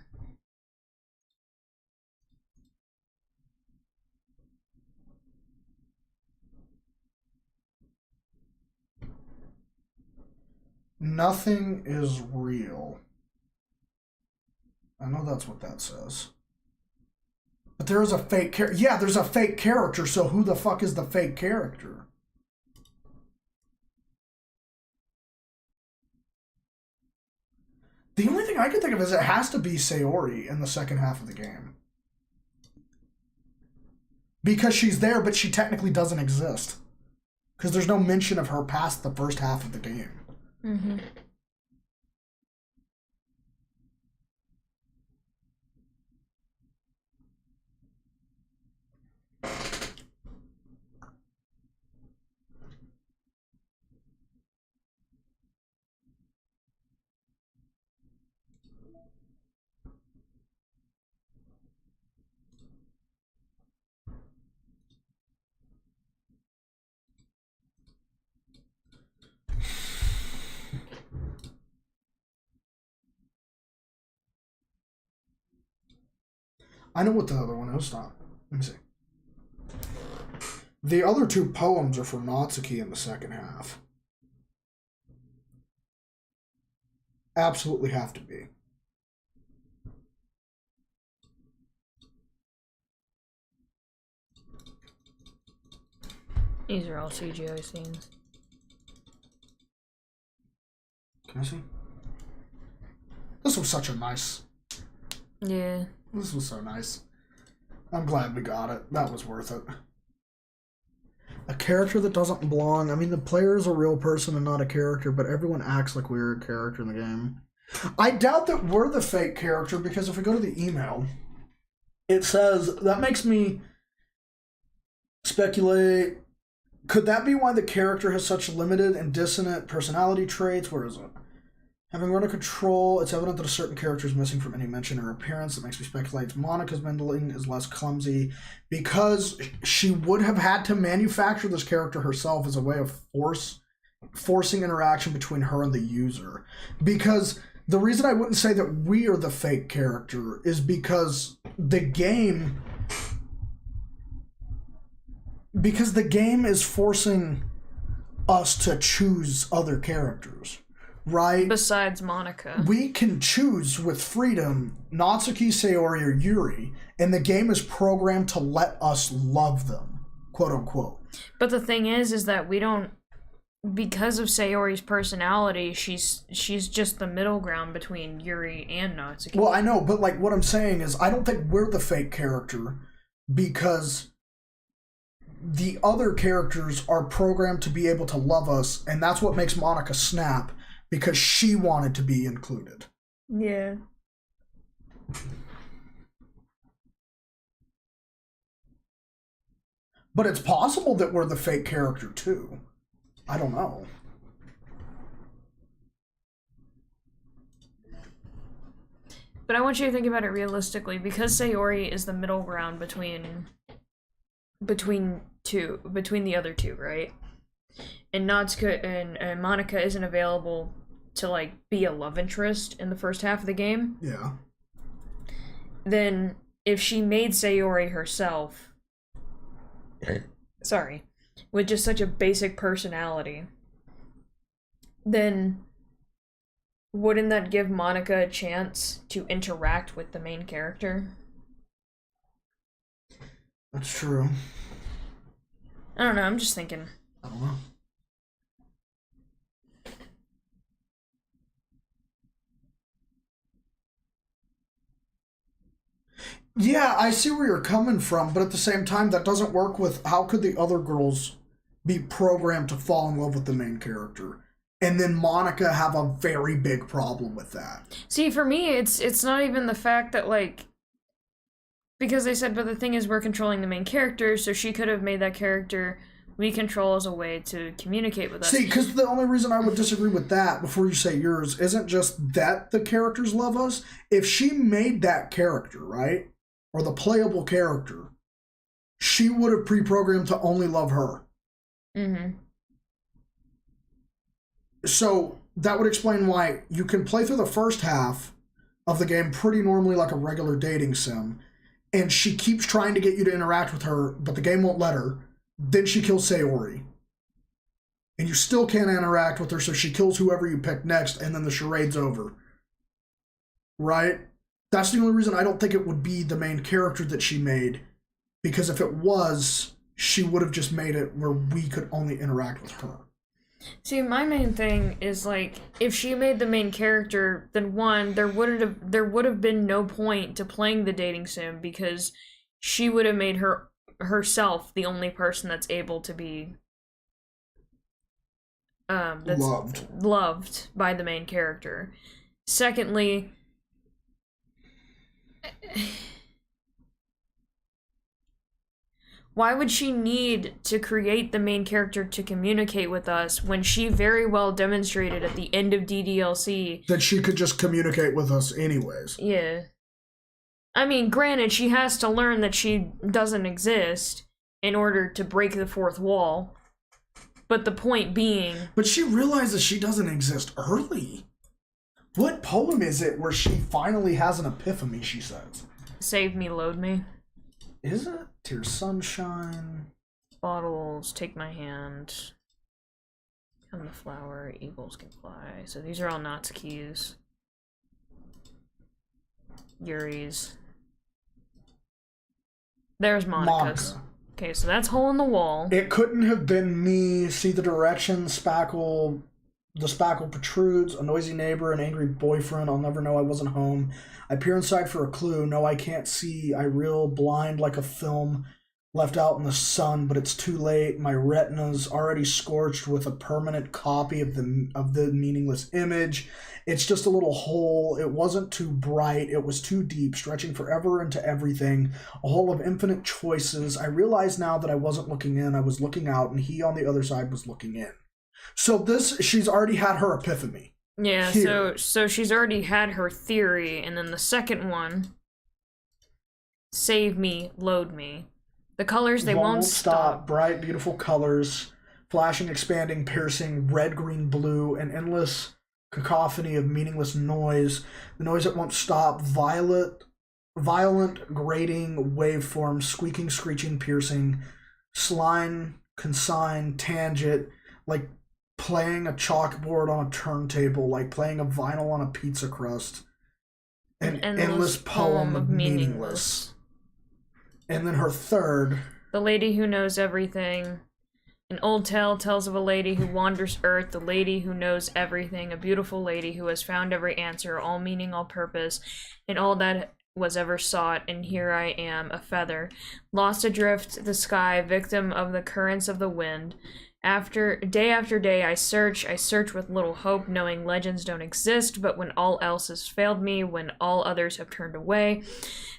Speaker 1: Nothing is real. I know that's what that says. But there is a fake character. Yeah, there's a fake character, so who the fuck is the fake character? The only thing I can think of is it has to be Sayori in the second half of the game. Because she's there, but she technically doesn't exist. Because there's no mention of her past the first half of the game.
Speaker 2: Mm-hmm.
Speaker 1: I know what the other one is. Stop. Let me see. The other 2 poems are for Natsuki in the second half. Absolutely have to be.
Speaker 2: These are all CGI scenes.
Speaker 1: Can I see? This was such a nice...
Speaker 2: Yeah.
Speaker 1: This was so nice. I'm glad we got it. That was worth it. A character that doesn't belong. I mean, the player is a real person and not a character, but everyone acts like we're a character in the game. I doubt that we're the fake character, because if we go to the email, it says, that makes me speculate, could that be why the character has such limited and dissonant personality traits? Where is it? Having run a control, it's evident that a certain character is missing from any mention or appearance. That makes me speculate Monika's Mendeling is less clumsy, because she would have had to manufacture this character herself as a way of forcing interaction between her and the user. Because the reason I wouldn't say that we are the fake character is because the game is forcing us to choose other characters. Right?
Speaker 2: Besides Monika.
Speaker 1: We can choose with freedom Natsuki, Sayori, or Yuri, and the game is programmed to let us love them, quote unquote.
Speaker 2: But the thing is that we don't, because of Sayori's personality, she's just the middle ground between Yuri and Natsuki.
Speaker 1: Well, I know, but like what I'm saying is I don't think we're the fake character, because the other characters are programmed to be able to love us, and that's what makes Monika snap. Because she wanted to be included.
Speaker 2: Yeah.
Speaker 1: But it's possible that we're the fake character too. I don't know.
Speaker 2: But I want you to think about it realistically, because Sayori is the middle ground between the other two, right? And Natsuki and Monika isn't available to, like, be a love interest in the first half of the game.
Speaker 1: Yeah.
Speaker 2: Then, if she made Sayori herself, with just such a basic personality, then wouldn't that give Monika a chance to interact with the main character?
Speaker 1: That's true.
Speaker 2: I don't know, I'm just thinking.
Speaker 1: I don't know. Yeah, I see where you're coming from, but at the same time, that doesn't work with how could the other girls be programmed to fall in love with the main character, and then Monika have a very big problem with that.
Speaker 2: See, for me, it's not even the fact that, like, because they said, but the thing is, we're controlling the main character, so she could have made that character we control as a way to communicate with us.
Speaker 1: See, because the only reason I would disagree with that, before you say yours, isn't just that the characters love us. If she made that character, right, or the playable character, she would have pre-programmed to only love her.
Speaker 2: Mm-hmm.
Speaker 1: So that would explain why you can play through the first half of the game pretty normally like a regular dating sim, and she keeps trying to get you to interact with her, but the game won't let her. Then she kills Sayori. And you still can't interact with her, so she kills whoever you pick next, and then the charade's over. Right? That's the only reason I don't think it would be the main character that she made. Because if it was, she would have just made it where we could only interact with her.
Speaker 2: See, my main thing is, like, if she made the main character, then one, there would have been no point to playing the dating sim, because she would have made herself the only person that's able to be that's loved by the main character. Secondly, why would she need to create the main character to communicate with us when she very well demonstrated at the end of DDLC
Speaker 1: that she could just communicate with us anyways?
Speaker 2: Yeah. I mean, granted, she has to learn that she doesn't exist in order to break the fourth wall. But the point being...
Speaker 1: But she realizes she doesn't exist early. What poem is it where she finally has an epiphany, she says?
Speaker 2: Save me, load me.
Speaker 1: Is it? Tear sunshine.
Speaker 2: Bottles, take my hand. Come the flower, eagles can fly. So these are all Natsuki's. Yuri's. There's Monika's.
Speaker 1: Monika.
Speaker 2: Okay, so that's hole in the wall.
Speaker 1: It couldn't have been me. See the direction, spackle. The spackle protrudes. A noisy neighbor, an angry boyfriend. I'll never know I wasn't home. I peer inside for a clue. No, I can't see. I reel blind like a film. left out in the sun, but it's too late. My retina's already scorched with a permanent copy of the meaningless image. It's just a little hole. It wasn't too bright. It was too deep, stretching forever into everything. A hole of infinite choices. I realize now that I wasn't looking in, I was looking out, and he on the other side was looking in. So she's already had her epiphany.
Speaker 2: Yeah,
Speaker 1: Here.
Speaker 2: so she's already had her theory, and then the second one, save me, load me. The colors, they won't stop.
Speaker 1: Bright, beautiful colors, flashing, expanding, piercing, red, green, blue, an endless cacophony of meaningless noise. The noise that won't stop. Violent, grating waveforms, squeaking, screeching, piercing, slime, consign, tangent, like playing a chalkboard on a turntable, like playing a vinyl on a pizza crust. An endless poem of meaningless. And then her third...
Speaker 2: The lady who knows everything. An old tale tells of a lady who wanders Earth, the lady who knows everything, a beautiful lady who has found every answer, all meaning, all purpose, and all that was ever sought, and here I am, a feather, lost adrift the sky, victim of the currents of the wind. After day, I search with little hope, knowing legends don't exist, but when all else has failed me, when all others have turned away,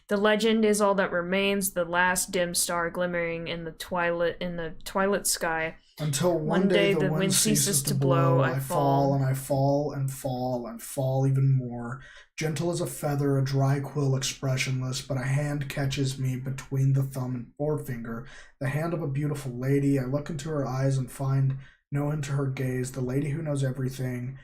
Speaker 2: the legend is all that remains, the last dim star glimmering in the twilight sky.
Speaker 1: Until one day the wind ceases to blow, I fall and I fall and fall and fall even more. Gentle as a feather, a dry quill, expressionless, but a hand catches me between the thumb and forefinger. The hand of a beautiful lady. I look into her eyes and find no end to her gaze. The lady who knows everything,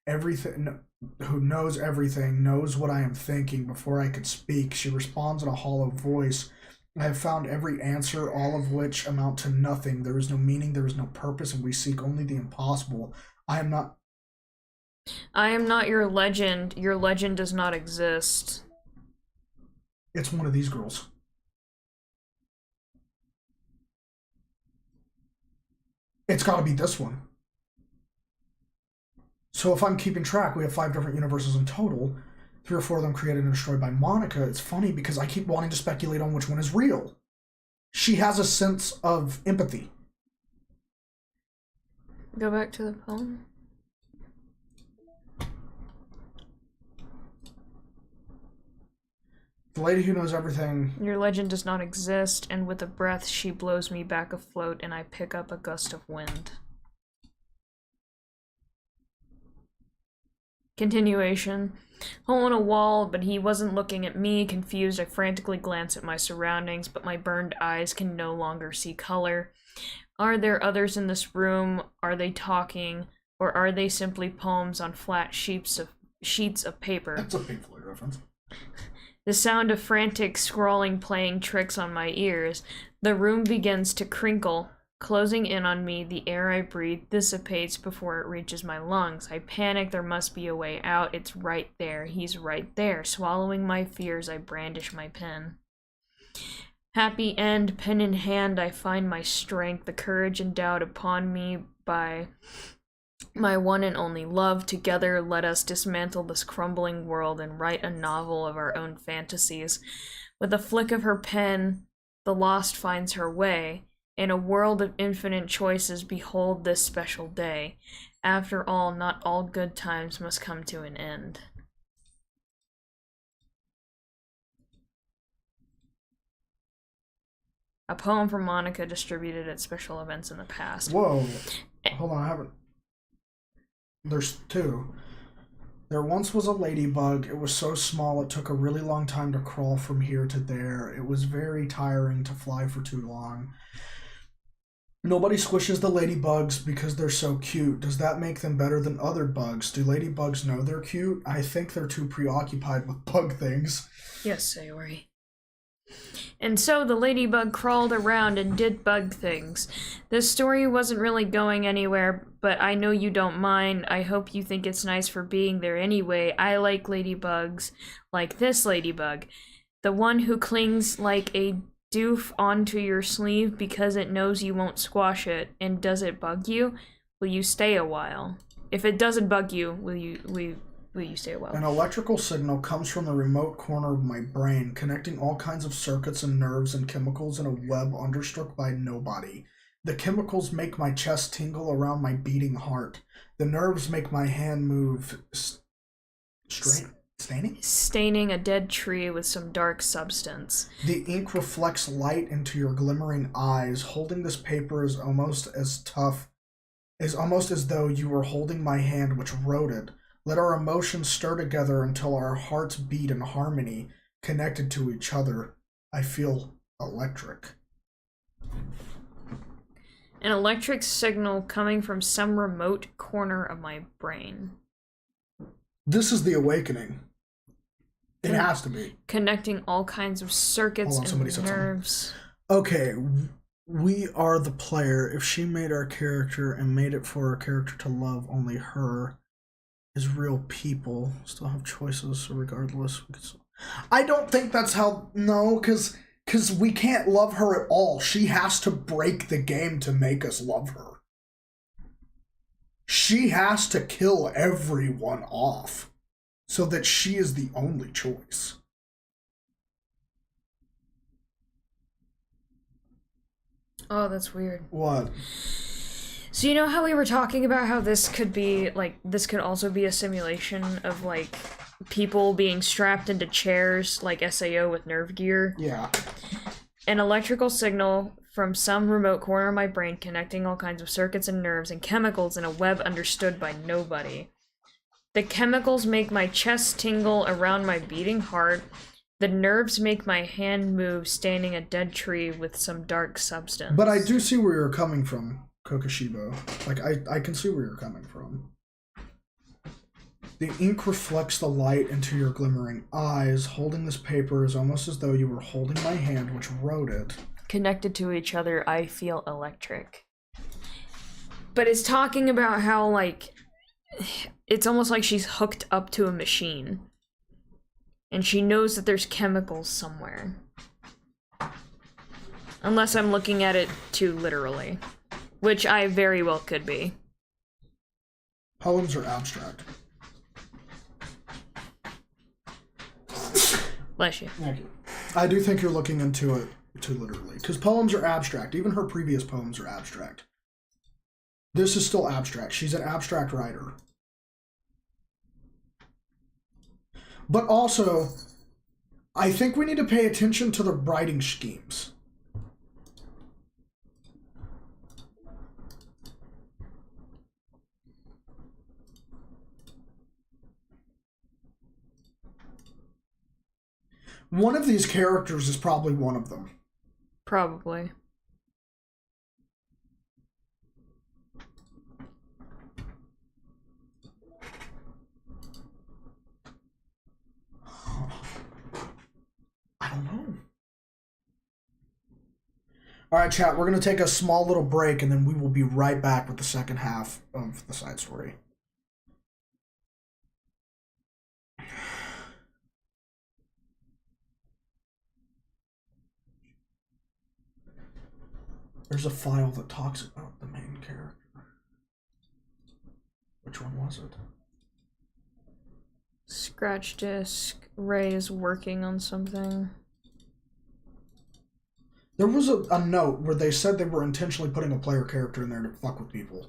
Speaker 1: who knows everything, knows what I am thinking before I could speak. She responds in a hollow voice. I have found every answer, all of which amount to nothing. There is no meaning, there is no purpose, and we seek only the impossible. I am not your legend. Your legend does not exist. It's one of these girls. It's gotta be this one. So if I'm keeping track, we have 5 different universes in total. 3 or 4 of them created and destroyed by Monica. It's funny because I keep wanting to speculate on which one is real. She has a sense of empathy.
Speaker 2: Go back to the poem.
Speaker 1: The lady who knows everything.
Speaker 2: Your legend does not exist, and with a breath she blows me back afloat, and I pick up a gust of wind. Continuation. Hole in a wall, but he wasn't looking at me. Confused, I frantically glance at my surroundings, but my burned eyes can no longer see color. Are there others in this room? Are they talking? Or are they simply poems on flat sheets of paper?
Speaker 1: That's a Pink Floyd reference.
Speaker 2: The sound of frantic scrawling playing tricks on my ears. The room begins to crinkle. Closing in on me, the air I breathe dissipates before it reaches my lungs. I panic, there must be a way out. It's right there. He's right there. Swallowing my fears, I brandish my pen. Happy end, pen in hand, I find my strength, the courage endowed upon me by my one and only love. Together, let us dismantle this crumbling world and write a novel of our own fantasies. With a flick of her pen, the lost finds her way. In a world of infinite choices, behold this special day. After all, not all good times must come to an end. A poem from Monica distributed at special events in the past.
Speaker 1: Whoa. Hold on, I haven't... There's 2. There once was a ladybug. It was so small it took a really long time to crawl from here to there. It was very tiring to fly for too long. Nobody squishes the ladybugs because they're so cute. Does that make them better than other bugs? Do ladybugs know they're cute? I think they're too preoccupied with bug things.
Speaker 2: Yes, Sayori. And so the ladybug crawled around and did bug things. This story wasn't really going anywhere, but I know you don't mind. I hope you think it's nice for being there anyway. I like ladybugs, like this ladybug. The one who clings like a doof onto your sleeve because it knows you won't squash it. And does it bug you? Will you stay a while? If it doesn't bug you, will will you say it well?
Speaker 1: An electrical signal comes from the remote corner of my brain, connecting all kinds of circuits and nerves and chemicals in a web understruck by nobody. The chemicals make my chest tingle around my beating heart. The nerves make my hand move.
Speaker 2: Staining a dead tree with some dark substance.
Speaker 1: The ink reflects light into your glimmering eyes. Holding this paper is almost as though you were holding my hand which wrote it. Let our emotions stir together until our hearts beat in harmony, connected to each other. I feel electric.
Speaker 2: An electric signal coming from some remote corner of my brain.
Speaker 1: This is the awakening. It has to be.
Speaker 2: Connecting all kinds of circuits and nerves.
Speaker 1: Okay, we are the player. If she made our character and made it for our character to love only her as real people, still have choices, so regardless. I don't think that's how... No, because we can't love her at all. She has to break the game to make us love her. She has to kill everyone off so that she is the only choice.
Speaker 2: Oh, that's weird.
Speaker 1: What?
Speaker 2: So you know how we were talking about how this could be, like, this could also be a simulation of, like, people being strapped into chairs, like SAO with nerve gear?
Speaker 1: Yeah.
Speaker 2: An electrical signal from some remote corner of my brain connecting all kinds of circuits and nerves and chemicals in a web understood by nobody. The chemicals make my chest tingle around my beating heart. The nerves make my hand move, staining a dead tree with some dark substance.
Speaker 1: But I do see where you're coming from, Kokoshibo. Like, I can see where you're coming from. The ink reflects the light into your glimmering eyes. Holding this paper is almost as though you were holding my hand which wrote it.
Speaker 2: Connected to each other, I feel electric. But it's talking about how, like, it's almost like she's hooked up to a machine. And she knows that there's chemicals somewhere. Unless I'm looking at it too literally. Which I very well could be.
Speaker 1: Poems are abstract.
Speaker 2: Bless you.
Speaker 1: Thank you. I do think you're looking into it too literally. Because poems are abstract. Even her previous poems are abstract. This is still abstract. She's an abstract writer. But also, I think we need to pay attention to the writing schemes. One of these characters is probably one of them.
Speaker 2: Probably.
Speaker 1: I don't know. Alright, chat, we're going to take a small little break and then we will be right back with the second half of the side story. There's a file that talks about the main character. Which one was it?
Speaker 2: Scratch disk. Ray is working on something.
Speaker 1: There was a note where they said they were intentionally putting a player character in there to fuck with people.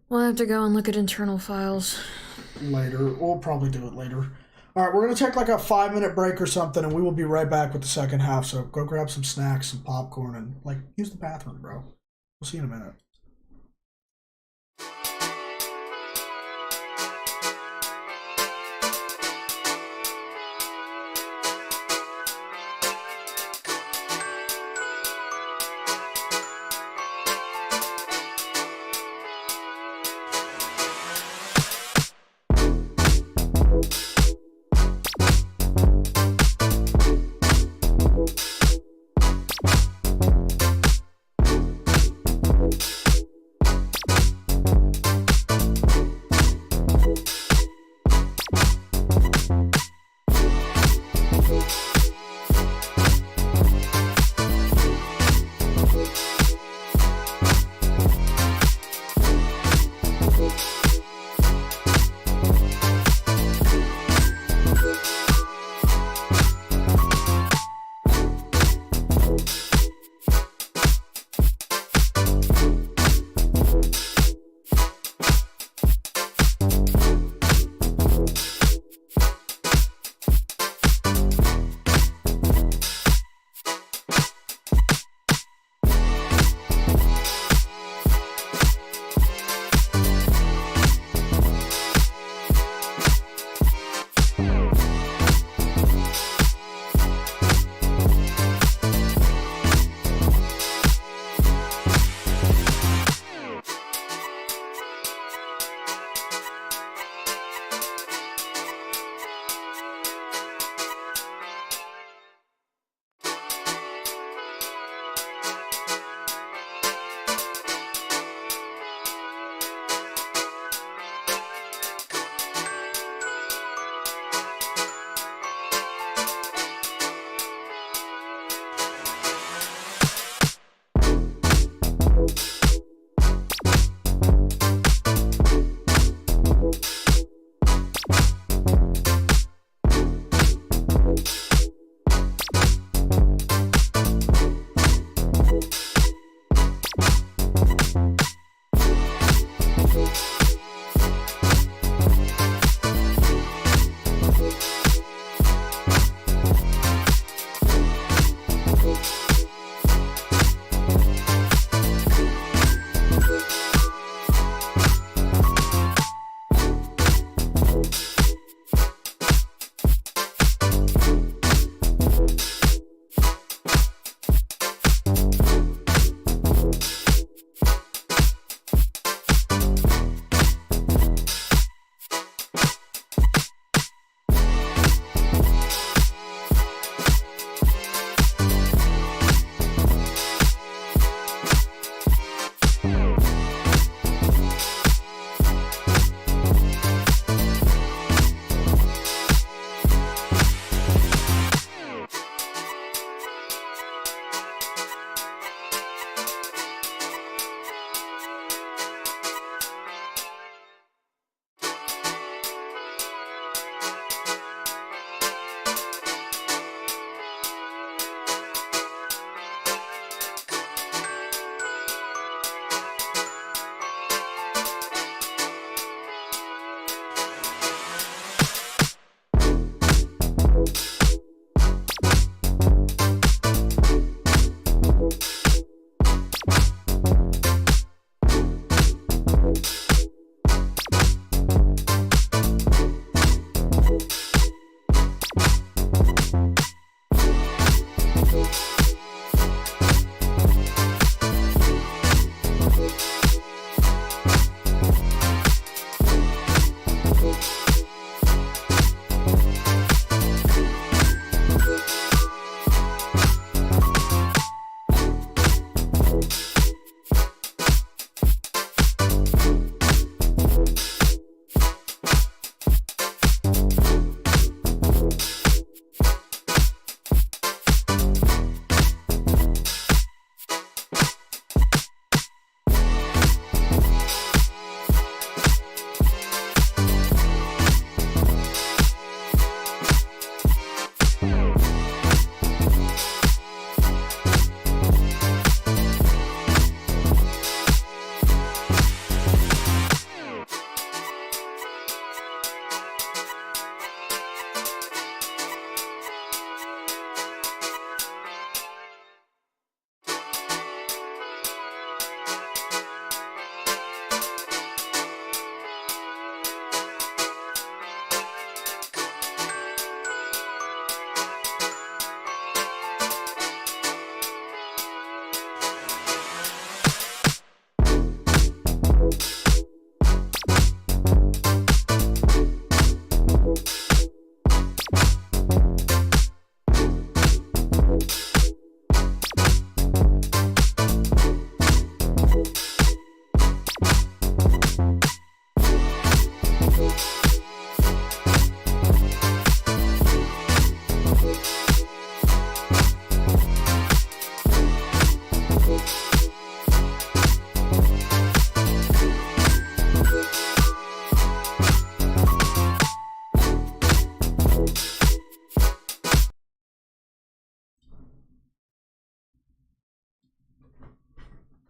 Speaker 2: We'll have to go and look at internal files.
Speaker 1: Later. We'll probably do it later. Alright, we're going to take like a 5-minute break or something, and we will be right back with the second half. So go grab some snacks, some popcorn, and like use the bathroom, bro. We'll see you in a minute.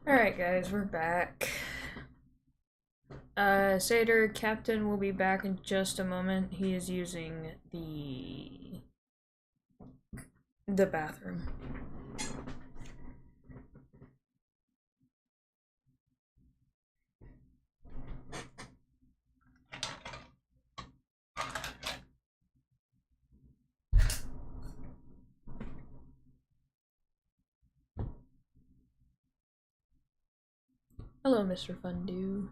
Speaker 2: Alright guys, we're back. Satyr Captain will be back in just a moment. He is using the bathroom. Hello, Mr. Fondue.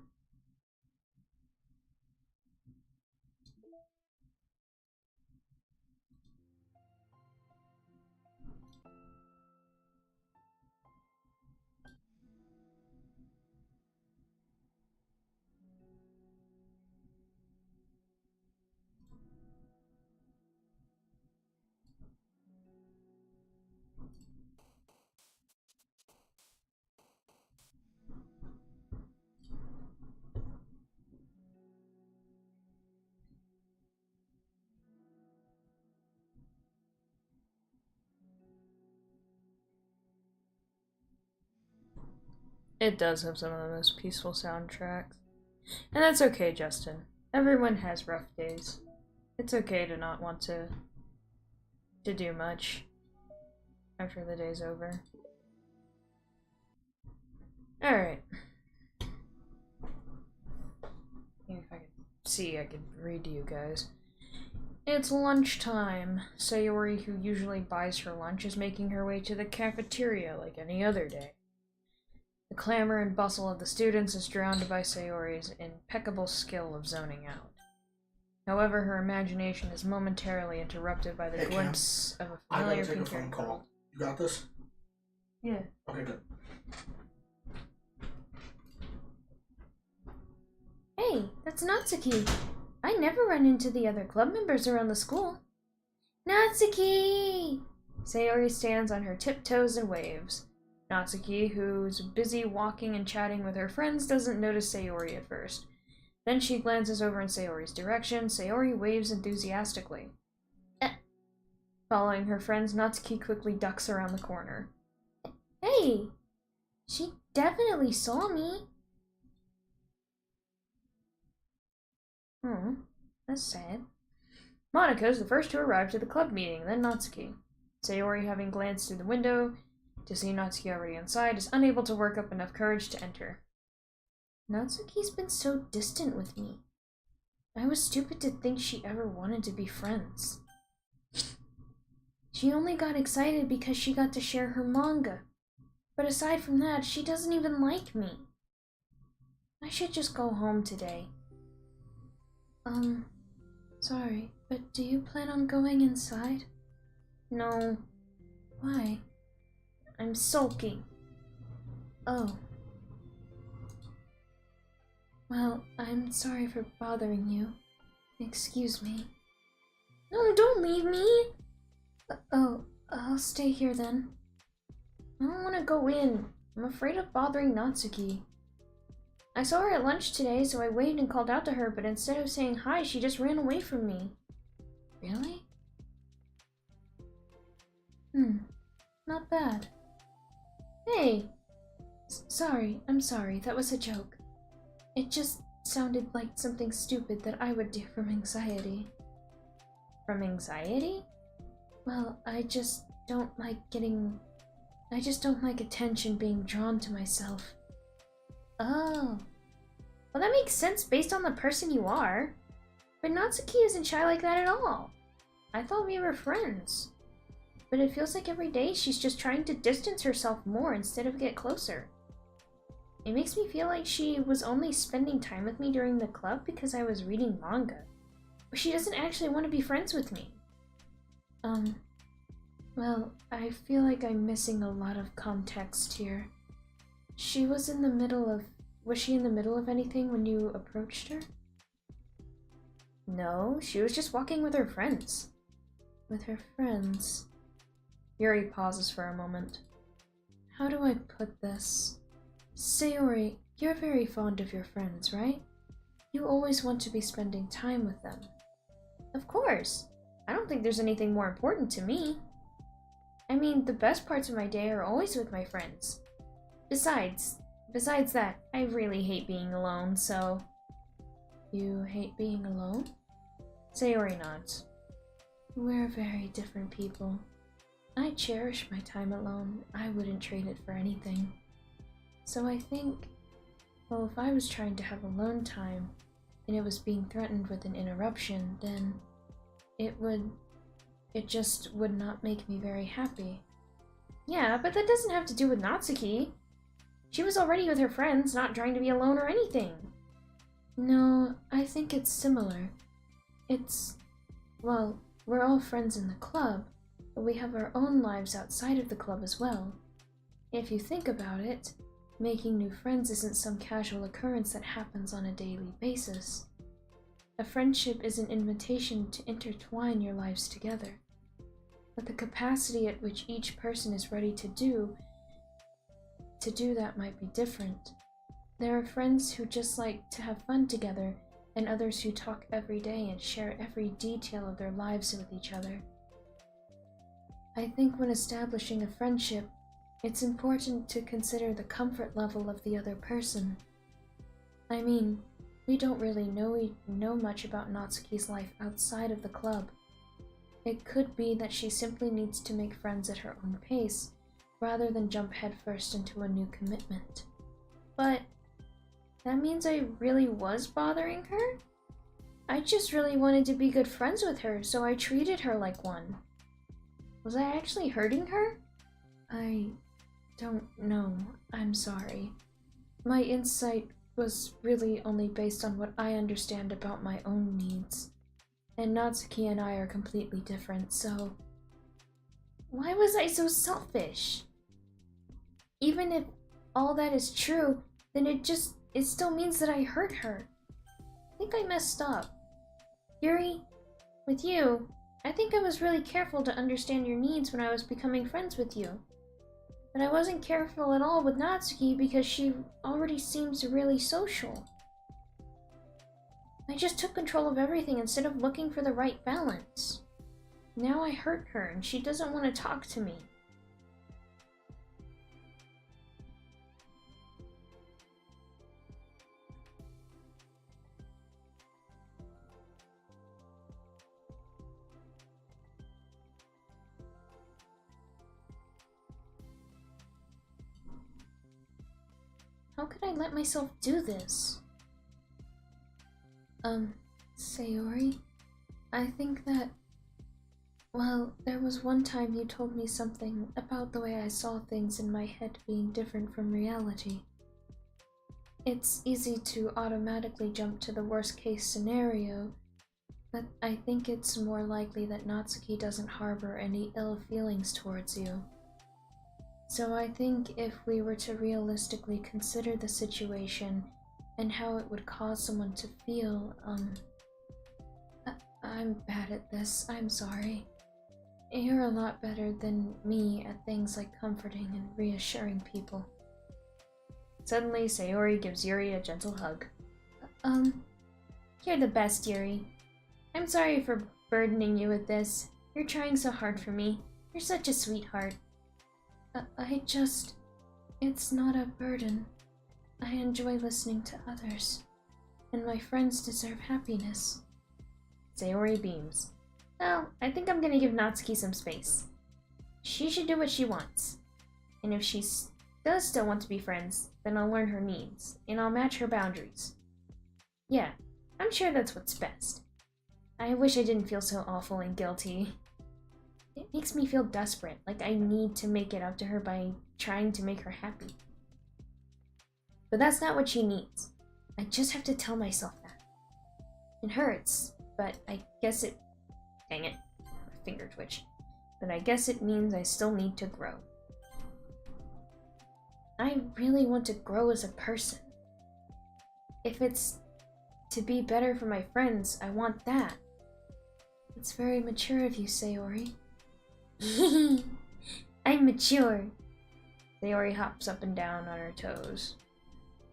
Speaker 2: It does have some of the most peaceful soundtracks. And that's okay, Justin. Everyone has rough days. It's okay to not want to do much after the day's over. Alright. If I could see, I could read to you guys. It's lunchtime. Sayori, who usually buys her lunch, is making her way to the cafeteria like any other day. The clamor and bustle of the students is drowned by Sayori's impeccable skill of zoning out. However, her imagination is momentarily interrupted by the glimpse of a familiar pink-haired girl.
Speaker 1: You got this?
Speaker 2: Yeah.
Speaker 1: Okay, good.
Speaker 3: Hey, that's Natsuki. I never run into the other club members around the school. Natsuki!
Speaker 2: Sayori stands on her tiptoes and waves. Natsuki, who's busy walking and chatting with her friends, doesn't notice Sayori at first. Then she glances over in Sayori's direction. Sayori waves enthusiastically. Following her friends, Natsuki quickly ducks around the corner.
Speaker 3: Hey! She definitely saw me.
Speaker 2: That's sad. Monika is the first to arrive to the club meeting, then Natsuki. Sayori, having glanced through the window to see Natsuki already inside, is unable to work up enough courage to enter.
Speaker 3: Natsuki's been so distant with me. I was stupid to think she ever wanted to be friends. She only got excited because she got to share her manga. But aside from that, she doesn't even like me. I should just go home today. Sorry, but do you plan on going inside?
Speaker 2: No.
Speaker 3: Why?
Speaker 2: I'm sulking.
Speaker 3: Oh. Well, I'm sorry for bothering you. Excuse me.
Speaker 2: No, don't leave me!
Speaker 3: Oh, I'll stay here then.
Speaker 2: I don't want to go in. I'm afraid of bothering Natsuki. I saw her at lunch today, so I waved and called out to her, but instead of saying hi, she just ran away from me.
Speaker 3: Really? Not bad.
Speaker 2: Hey!
Speaker 3: Sorry, I'm sorry, that was a joke. It just sounded like something stupid that I would do from anxiety.
Speaker 2: From anxiety?
Speaker 3: Well, I just don't like attention being drawn to myself.
Speaker 2: Oh. Well, that makes sense based on the person you are. But Natsuki isn't shy like that at all. I thought we were friends. But it feels like every day she's just trying to distance herself more instead of get closer. It makes me feel like she was only spending time with me during the club because I was reading manga. But she doesn't actually want to be friends with me.
Speaker 3: Well, I feel like I'm missing a lot of context here. Was she in the middle of anything when you approached her?
Speaker 2: No, she was just walking with her friends.
Speaker 3: With her friends?
Speaker 2: Yuri pauses for a moment.
Speaker 3: How do I put this? Sayori, you're very fond of your friends, right? You always want to be spending time with them.
Speaker 2: Of course. I don't think there's anything more important to me. I mean, the best parts of my day are always with my friends. Besides that, I really hate being alone, so... You hate being alone? Sayori nods. We're very different people. I cherish my time alone. I wouldn't trade it for anything. So I think, well, if I was trying to have alone time, and it was being threatened with an interruption, then it just would not make me very happy. Yeah, but that doesn't have to do with Natsuki. She was already with her friends, not trying to be alone or anything. No, I think it's similar. Well, we're all friends in the club, but we have our own lives outside of the club as well. If you think about it, making new friends isn't some casual occurrence that happens on a daily basis. A friendship is an invitation to intertwine your lives together. But the capacity at which each person is ready to do that might be different. There are friends who just like to have fun together, and others who talk every day and share every detail of their lives with each other. I think when establishing a friendship, it's important to consider the comfort level of the other person. I mean, we don't really know much about Natsuki's life outside of the club. It could be that she simply needs to make friends at her own pace, rather than jump headfirst into a new commitment. But that means I really was bothering her? I just really wanted to be good friends with her, so I treated her like one. Was I actually hurting her? I don't know. I'm sorry. My insight was really only based on what I understand about my own needs. And Natsuki and I are completely different, so... Why was I so selfish? Even if all that is true, then it still means that I hurt her. I think I messed up. Yuri, with you, I think I was really careful to understand your needs when I was becoming friends with you. But I wasn't careful at all with Natsuki because she already seems really social. I just took control of everything instead of looking for the right balance. Now I hurt her and she doesn't want to talk to me. How could I let myself do this? Sayori, I think that, well, there was one time you told me something about the way I saw things in my head being different from reality. It's easy to automatically jump to the worst case scenario, but I think it's more likely that Natsuki doesn't harbor any ill feelings towards you. So I think if we were to realistically consider the situation and how it would cause someone to feel, I'm bad at this, I'm sorry. You're a lot better than me at things like comforting and reassuring people. Suddenly, Sayori gives Yuri a gentle hug. You're the best, Yuri. I'm sorry for burdening you with this. You're trying so hard for me. You're such a sweetheart. It's not a burden. I enjoy listening to others, and my friends deserve happiness. Sayori beams. Well, I think I'm gonna give Natsuki some space. She should do what she wants. And if she does still want to be friends, then I'll learn her needs, and I'll match her boundaries. Yeah, I'm sure that's what's best. I wish I didn't feel so awful and guilty. It makes me feel desperate, like I need to make it up to her by trying to make her happy. But that's not what she needs. I just have to tell myself that. It hurts, but I guess it... Dang it. My finger twitch. But I guess it means I still need to grow. I really want to grow as a person. If it's to be better for my friends, I want that. It's very mature of you, Sayori. I'm mature. Sayori hops up and down on her toes.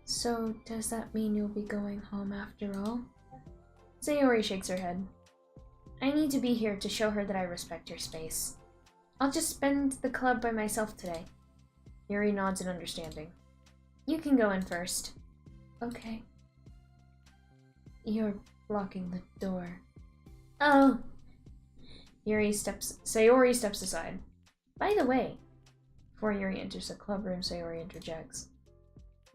Speaker 2: So, does that mean you'll be going home after all? Sayori shakes her head. I need to be here to show her that I respect her space. I'll just spend the club by myself today. Yuri nods in understanding. You can go in first.
Speaker 3: Okay.
Speaker 2: You're blocking the door.
Speaker 3: Oh,
Speaker 2: Sayori steps aside.
Speaker 3: by the way,
Speaker 2: Before Yuri enters the club room, Sayori interjects.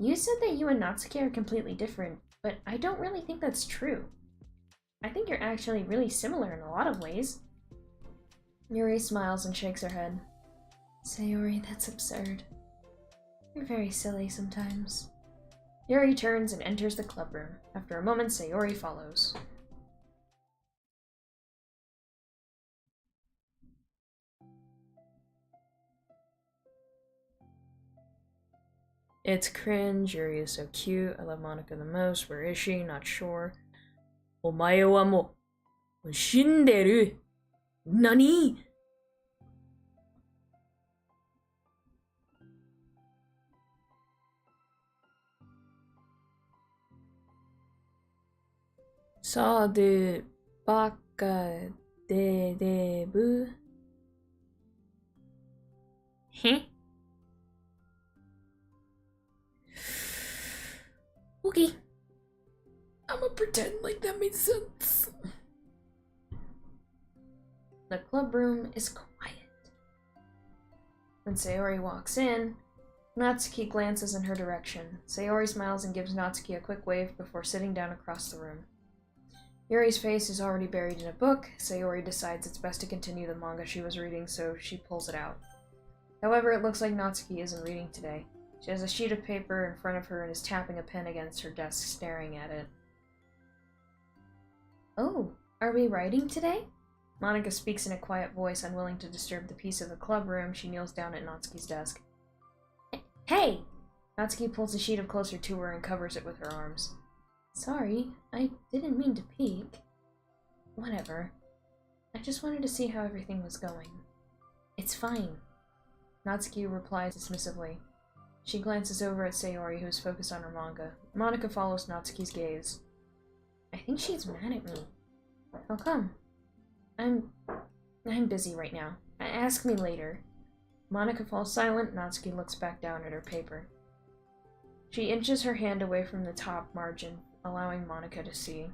Speaker 3: you said that you and Natsuki are completely different, but I don't really think that's true. I think you're actually really similar in a lot of ways.
Speaker 2: Yuri smiles and shakes her head.
Speaker 3: Sayori, that's absurd. You're very silly sometimes.
Speaker 2: Yuri turns and enters the club room. After a moment, Sayori follows. It's cringe. Yuri is so cute. I love Monica the most. Where is she? Not sure. お前はもう死んでる。何? Sa du baka de debu?
Speaker 3: Heh? Okay.
Speaker 4: I'ma pretend like that made sense.
Speaker 2: The club room is quiet. When Sayori walks in, Natsuki glances in her direction. Sayori smiles and gives Natsuki a quick wave before sitting down across the room. Yuri's face is already buried in a book. Sayori decides it's best to continue the manga she was reading, so she pulls it out. However, it looks like Natsuki isn't reading today. She has a sheet of paper in front of her and is tapping a pen against her desk, staring at it.
Speaker 3: Oh, are we writing today?
Speaker 2: Monica speaks in a quiet voice, unwilling to disturb the peace of the club room. She kneels down at Natsuki's desk.
Speaker 3: Hey!
Speaker 2: Natsuki pulls the sheet up closer to her and covers it with her arms.
Speaker 3: Sorry, I didn't mean to peek.
Speaker 2: Whatever. I just wanted to see how everything was going.
Speaker 3: It's fine.
Speaker 2: Natsuki replies dismissively. She glances over at Sayori, who is focused on her manga. Monica follows Natsuki's gaze.
Speaker 3: I think she's mad at me.
Speaker 2: How come? I'm busy right now. Ask me later. Monica falls silent. Natsuki looks back down at her paper. She inches her hand away from the top margin, allowing Monica to see.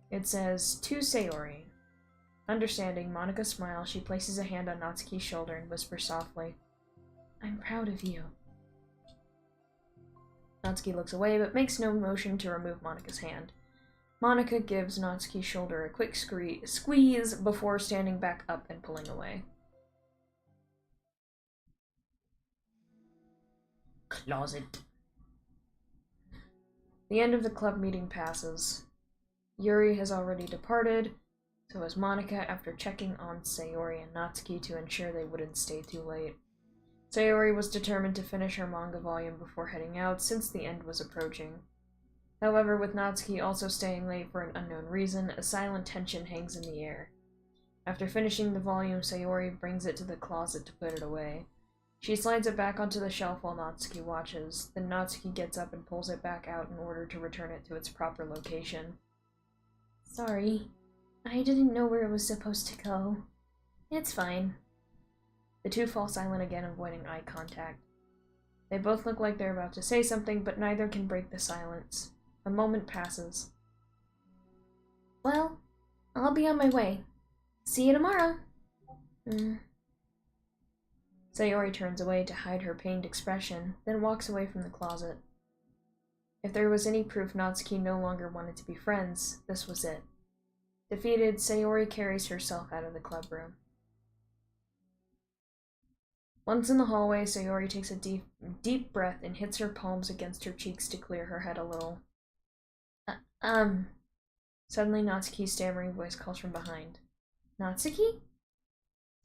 Speaker 2: It says, To Sayori. Understanding, Monica smiles. She places a hand on Natsuki's shoulder and whispers softly, I'm proud of you. Natsuki looks away, but makes no motion to remove Monica's hand. Monica gives Natsuki's shoulder a quick squeeze before standing back up and pulling away. Closet. The end of the club meeting passes. Yuri has already departed, so has Monica after checking on Sayori and Natsuki to ensure they wouldn't stay too late. Sayori was determined to finish her manga volume before heading out, since the end was approaching. However, with Natsuki also staying late for an unknown reason, a silent tension hangs in the air. After finishing the volume, Sayori brings it to the closet to put it away. She slides it back onto the shelf while Natsuki watches. Then Natsuki gets up and pulls it back out in order to return it to its proper location.
Speaker 3: Sorry. I didn't know where it was supposed to go.
Speaker 2: It's fine. The two fall silent again, avoiding eye contact. They both look like they're about to say something, but neither can break the silence. A moment passes.
Speaker 3: Well, I'll be on my way. See you tomorrow.
Speaker 2: Sayori turns away to hide her pained expression, then walks away from the closet. If there was any proof Natsuki no longer wanted to be friends, this was it. Defeated, Sayori carries herself out of the club room. Once in the hallway, Sayori takes a deep breath and hits her palms against her cheeks to clear her head a little. Suddenly, Natsuki's stammering voice calls from behind. Natsuki?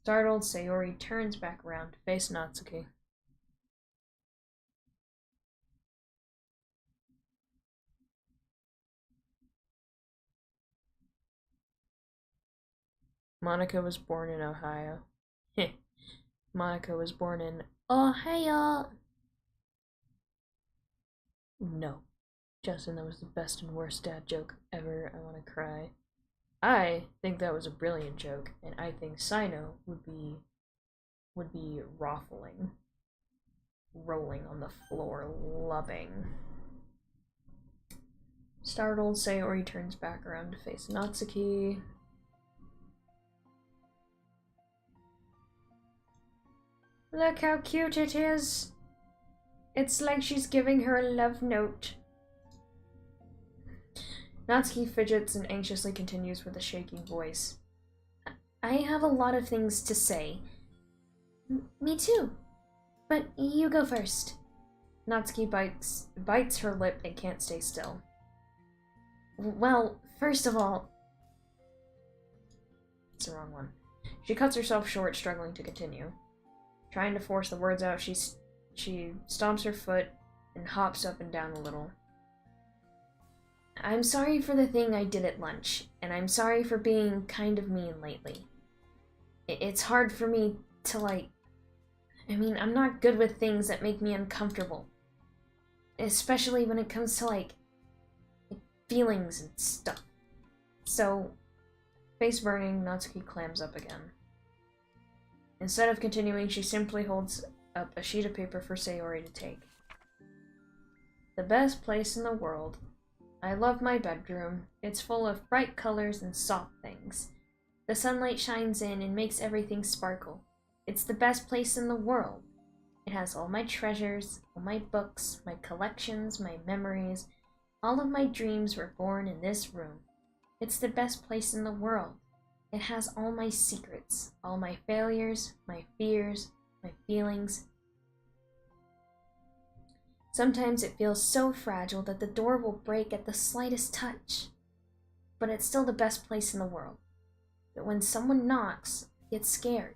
Speaker 2: Startled, Sayori turns back around to face Natsuki. Monica was born in Ohio. Monica was born in Ohio. No. Justin, that was the best and worst dad joke ever. I want to cry. I think that was a brilliant joke, and I think Sino would be ruffling. rolling on the floor, loving. Startled, Sayori turns back around to face Natsuki. Look how cute it is. It's like she's giving her a love note. Natsuki fidgets and anxiously continues with a shaking voice. I have a lot of things to say. Me too. But you go first. Natsuki bites her lip and can't stay still. Well, first of all... It's the wrong one. She cuts herself short, struggling to continue. Trying to force the words out, she stomps her foot and hops up and down a little. I'm sorry for the thing I did at lunch, and I'm sorry for being kind of mean lately. It's hard for me to, I'm not good with things that make me uncomfortable. Especially when it comes to, feelings and stuff. So, face burning, Natsuki clams up again. Instead of continuing, she simply holds up a sheet of paper for Sayori to take. The best place in the world. I love my bedroom. It's full of bright colors and soft things. The sunlight shines in and makes everything sparkle. It's the best place in the world. It has all my treasures, all my books, my collections, my memories. All of my dreams were born in this room. It's the best place in the world. It has all my secrets, all my failures, my fears, my feelings. Sometimes it feels so fragile that the door will break at the slightest touch. But it's still the best place in the world. But when someone knocks, I get scared.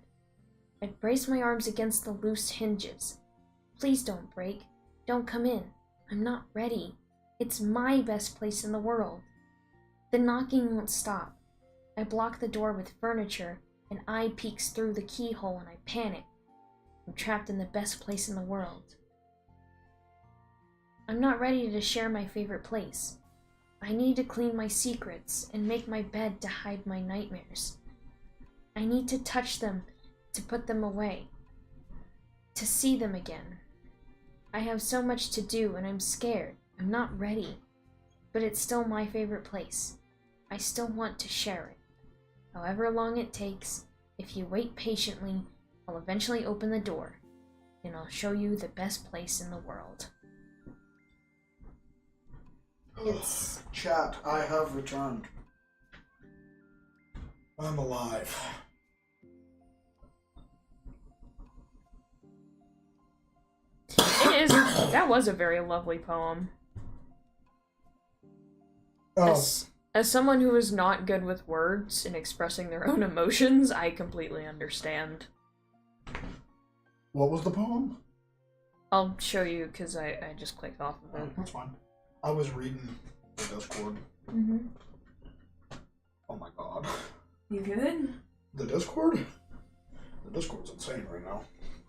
Speaker 2: I brace my arms against the loose hinges. Please don't break. Don't come in. I'm not ready. It's my best place in the world. The knocking won't stop. I block the door with furniture, an eye peeks through the keyhole and I panic. I'm trapped in the best place in the world. I'm not ready to share my favorite place. I need to clean my secrets and make my bed to hide my nightmares. I need to touch them, to put them away, to see them again. I have so much to do and I'm scared. I'm not ready, but it's still my favorite place. I still want to share it. However long it takes, if you wait patiently, I'll eventually open the door, and I'll show you the best place in the world. It's...
Speaker 1: Chat, I have returned. I'm alive.
Speaker 2: It is... That was a very lovely poem.
Speaker 1: Oh.
Speaker 2: As someone who is not good with words and expressing their own emotions, I completely understand.
Speaker 1: What was the poem?
Speaker 2: I'll show you, because I just clicked off of it.
Speaker 1: That's fine. I was reading the Discord.
Speaker 2: Mm-hmm.
Speaker 1: Oh my god.
Speaker 2: You good?
Speaker 1: The Discord? The Discord's insane right now.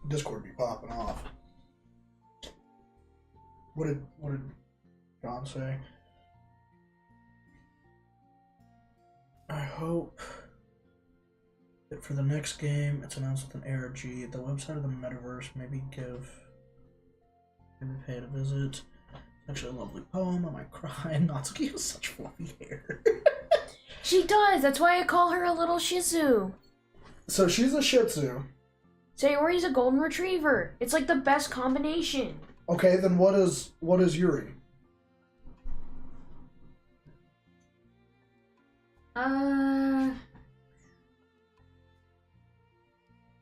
Speaker 1: Discord be popping off. What did John say? I hope that for the next game, it's announced with an ARG. The website of the metaverse, maybe give Pay a visit. Actually, a lovely poem. I might cry. Natsuki has such fluffy hair.
Speaker 2: She does. That's why I call her a little Shih Tzu.
Speaker 1: So she's a Shih Tzu.
Speaker 2: Sayori's a golden retriever. It's like the best combination.
Speaker 1: Okay, then what is Yuri?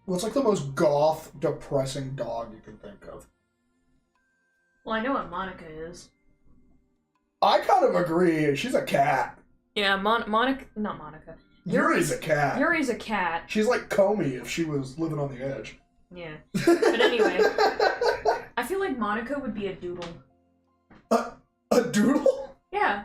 Speaker 1: What's like the most goth, depressing dog you can think of?
Speaker 2: Well, I know what Monica is.
Speaker 1: I kind of agree. She's a cat.
Speaker 2: Yeah, not Monica.
Speaker 1: Yuri's a cat.
Speaker 2: Yuri's a cat.
Speaker 1: She's like Comey if she was living on the edge.
Speaker 2: Yeah. But anyway, I feel like Monica would be a doodle.
Speaker 1: A doodle?
Speaker 2: Yeah.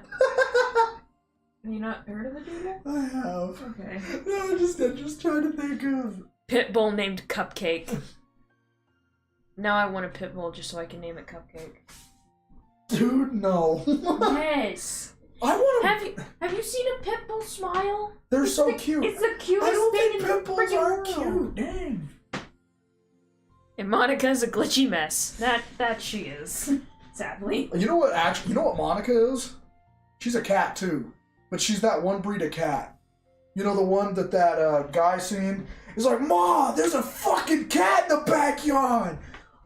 Speaker 2: Have you not heard of a doodle?
Speaker 1: I have.
Speaker 2: Okay.
Speaker 1: No, I'm just trying to think of...
Speaker 2: Pitbull named Cupcake. Now I want a pitbull just so I can name it Cupcake.
Speaker 1: Dude, no.
Speaker 2: Yes.
Speaker 1: I want to...
Speaker 2: Have you seen a pitbull smile?
Speaker 1: They're so cute.
Speaker 2: It's the cutest
Speaker 1: I don't
Speaker 2: thing
Speaker 1: think
Speaker 2: in the
Speaker 1: pitbulls
Speaker 2: freaking
Speaker 1: are
Speaker 2: world.
Speaker 1: cute. Dang.
Speaker 2: And Monica's a glitchy mess. That she is. Sadly.
Speaker 1: You know what Monica is? She's a cat too. But she's that one breed of cat. You know the one that guy seen? He's like, Ma, there's a fucking cat in the backyard!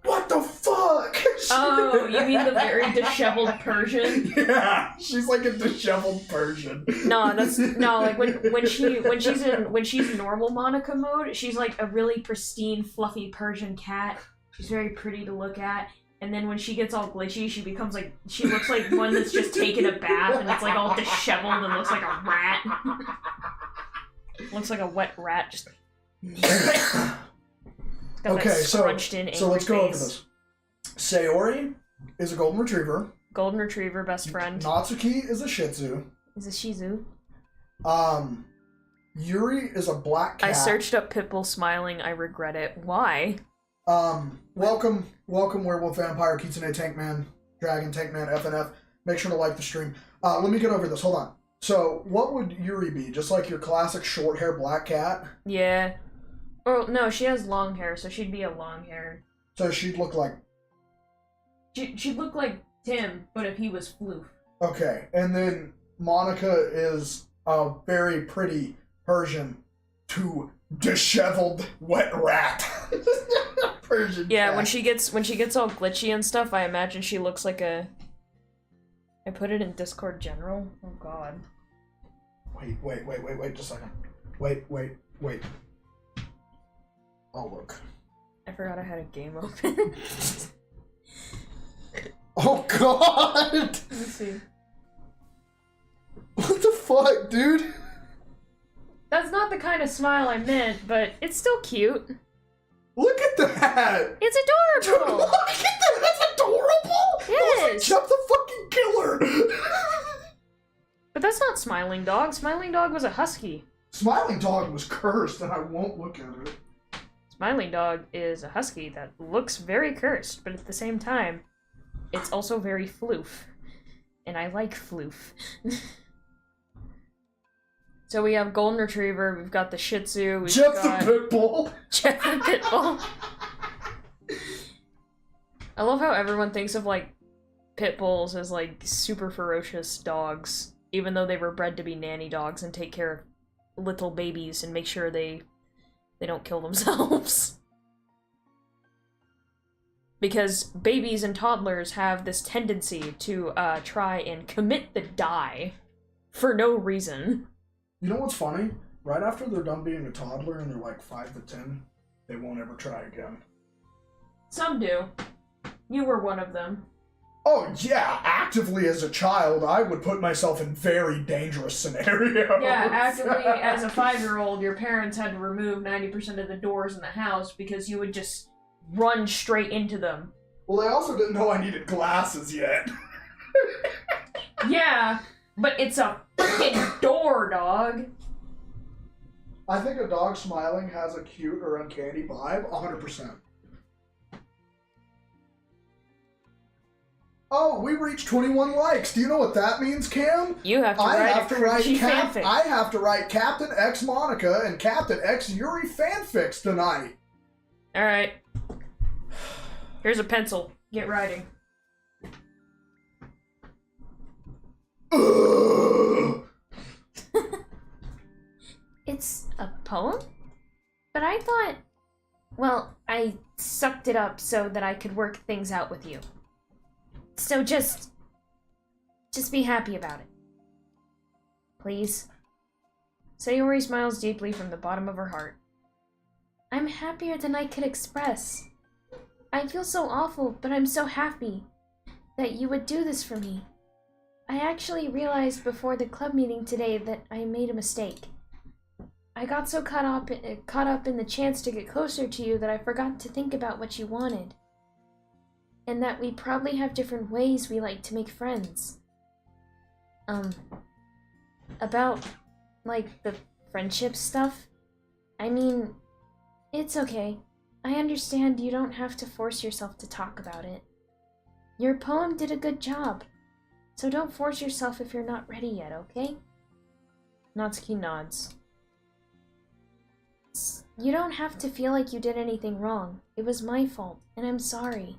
Speaker 1: What the fuck?
Speaker 2: Oh, you mean the very disheveled Persian?
Speaker 1: Yeah, she's like a disheveled Persian.
Speaker 2: No, like when she's in normal Monica mode, she's like a really pristine, fluffy Persian cat. She's very pretty to look at. And then when she gets all glitchy, she looks like one that's just taken a bath and it's like all disheveled and looks like a rat. Looks like a wet rat just
Speaker 1: Okay, so let's go over
Speaker 2: face.
Speaker 1: this. Sayori is a golden retriever.
Speaker 2: Golden retriever, best friend.
Speaker 1: Natsuki is a Shih Tzu.
Speaker 2: Is a Shih Tzu.
Speaker 1: Yuri is a black cat.
Speaker 2: I searched up Pitbull smiling. I regret it. Why?
Speaker 1: Welcome, Werewolf Vampire, Kitsune Tankman, Dragon Tankman, FNF. Make sure to like the stream. Let me get over this. Hold on. So, what would Yuri be? Just like your classic short hair black cat?
Speaker 2: Yeah. Or no, she has long hair, so she'd be a long hair.
Speaker 1: So she'd look like...
Speaker 2: She'd look like Tim, but if he was Floof.
Speaker 1: Okay, and then Monica is a very pretty Persian to disheveled wet rat. Persian
Speaker 2: Yeah,
Speaker 1: cat.
Speaker 2: when she gets all glitchy and stuff, I imagine she looks like a... I put it in Discord General? Oh god.
Speaker 1: Wait just a second. Wait. Oh, look.
Speaker 2: I forgot I had a game open.
Speaker 1: Oh, God!
Speaker 2: Let me see.
Speaker 1: What the fuck, dude?
Speaker 2: That's not the kind of smile I meant, but it's still cute.
Speaker 1: Look at that!
Speaker 2: It's
Speaker 1: Dude,
Speaker 2: adorable!
Speaker 1: look at that! That's adorable!
Speaker 2: Yes!
Speaker 1: Jeff the fucking killer!
Speaker 2: But that's not Smiling Dog. Smiling Dog was a husky.
Speaker 1: Smiling Dog was cursed, and I won't look at it.
Speaker 2: Smiling Dog is a husky that looks very cursed, but at the same time, it's also very floof. And I like floof. So we have Golden Retriever, we've got the Shih Tzu, we've
Speaker 1: Jeff
Speaker 2: got...
Speaker 1: the Pitbull!
Speaker 2: Jeff the Pitbull. I love how everyone thinks of, like, pit bulls as, like, super ferocious dogs, even though they were bred to be nanny dogs and take care of little babies and make sure they don't kill themselves. Because babies and toddlers have this tendency to try and commit the die for no reason.
Speaker 1: You know what's funny? Right after they're done being a toddler and they're like 5 to 10, they won't ever try again.
Speaker 2: Some do. You were one of them.
Speaker 1: Oh yeah, actively as a child, I would put myself in very dangerous scenarios.
Speaker 2: Yeah, actively as a 5-year-old, your parents had to remove 90% of the doors in the house because you would just run straight into them.
Speaker 1: Well, they also didn't know I needed glasses yet.
Speaker 2: Yeah, but it's a freaking door, dog.
Speaker 1: I think a dog smiling has a cute or uncanny vibe, 100%. Oh, we reached 21 likes. Do you know what that means, Cam?
Speaker 2: You have to write a cringy fanfic.
Speaker 1: I have to write Captain X Monica and Captain X Yuri fanfics tonight.
Speaker 2: Alright. Here's a pencil. Get writing.
Speaker 3: It's a poem? But I thought... Well, I sucked it up so that I could work things out with you. So just be happy about it. Please?
Speaker 2: Sayori smiles deeply from the bottom of her heart.
Speaker 3: I'm happier than I could express. I feel so awful, but I'm so happy that you would do this for me. I actually realized before the club meeting today that I made a mistake. I got so caught up in the chance to get closer to you that I forgot to think about what you wanted. And that we probably have different ways we like to make friends. About, like, the friendship stuff? I mean, it's okay. I understand you don't have to force yourself to talk about it. Your poem did a good job, so don't force yourself if you're not ready yet, okay?
Speaker 2: Natsuki nods.
Speaker 3: You don't have to feel like you did anything wrong. It was my fault, and I'm sorry.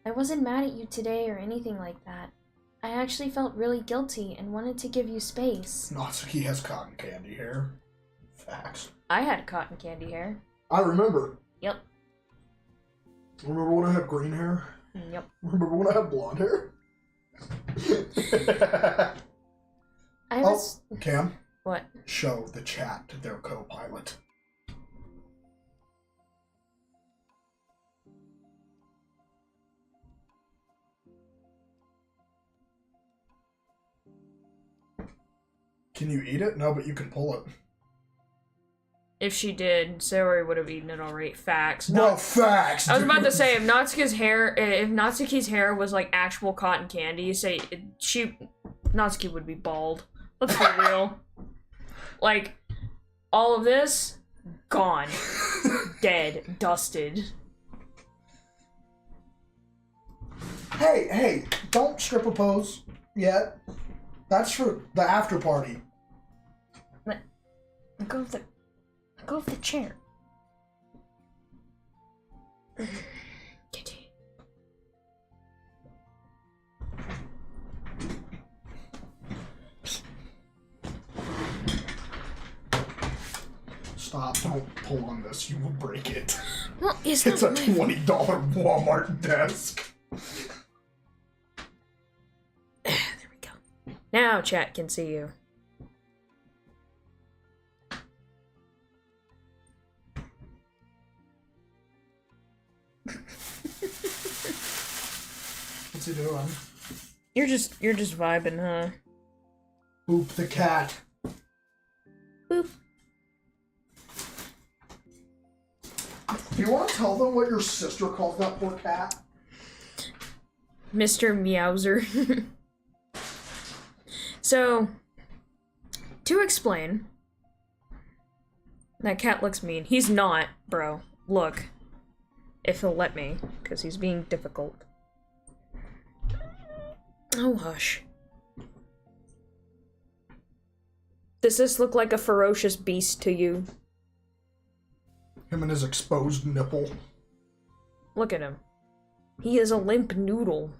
Speaker 3: I wasn't mad at you today or anything like that. I actually felt really guilty and wanted to give you space.
Speaker 1: Natsuki has cotton candy hair. Facts.
Speaker 2: I had cotton candy hair.
Speaker 1: I remember.
Speaker 2: Yep.
Speaker 1: Remember when I had green hair?
Speaker 2: Yep.
Speaker 1: Remember when I had blonde hair?
Speaker 3: I was...
Speaker 1: Oh, Cam.
Speaker 2: What?
Speaker 1: Show the chat to their co-pilot. Can you eat it? No, but you can pull it.
Speaker 2: If she did, Sayori would have eaten it already. Facts.
Speaker 1: No, facts!
Speaker 2: I was about to say, if Natsuki's hair was like actual cotton candy, Natsuki would be bald. Let's be real. Like, all of this, gone. Dead. Dusted.
Speaker 1: Hey, don't stripper pose yet. That's for the after party.
Speaker 3: Let go of the chair.
Speaker 2: Kitty.
Speaker 1: Stop, don't pull on this, you will break it.
Speaker 3: Well,
Speaker 1: It's a $20 Walmart desk.
Speaker 2: There we go. Now chat can see you.
Speaker 1: What's he doing?
Speaker 2: You're just vibing, huh?
Speaker 1: Boop the cat.
Speaker 2: Boop.
Speaker 1: Do you want to tell them what your sister calls that poor cat?
Speaker 2: Mr. Meowser. So, to explain, that cat looks mean. He's not, bro. Look. If he'll let me, because he's being difficult. Oh, hush. Does this look like a ferocious beast to you?
Speaker 1: Him and his exposed nipple.
Speaker 2: Look at him. He is a limp noodle.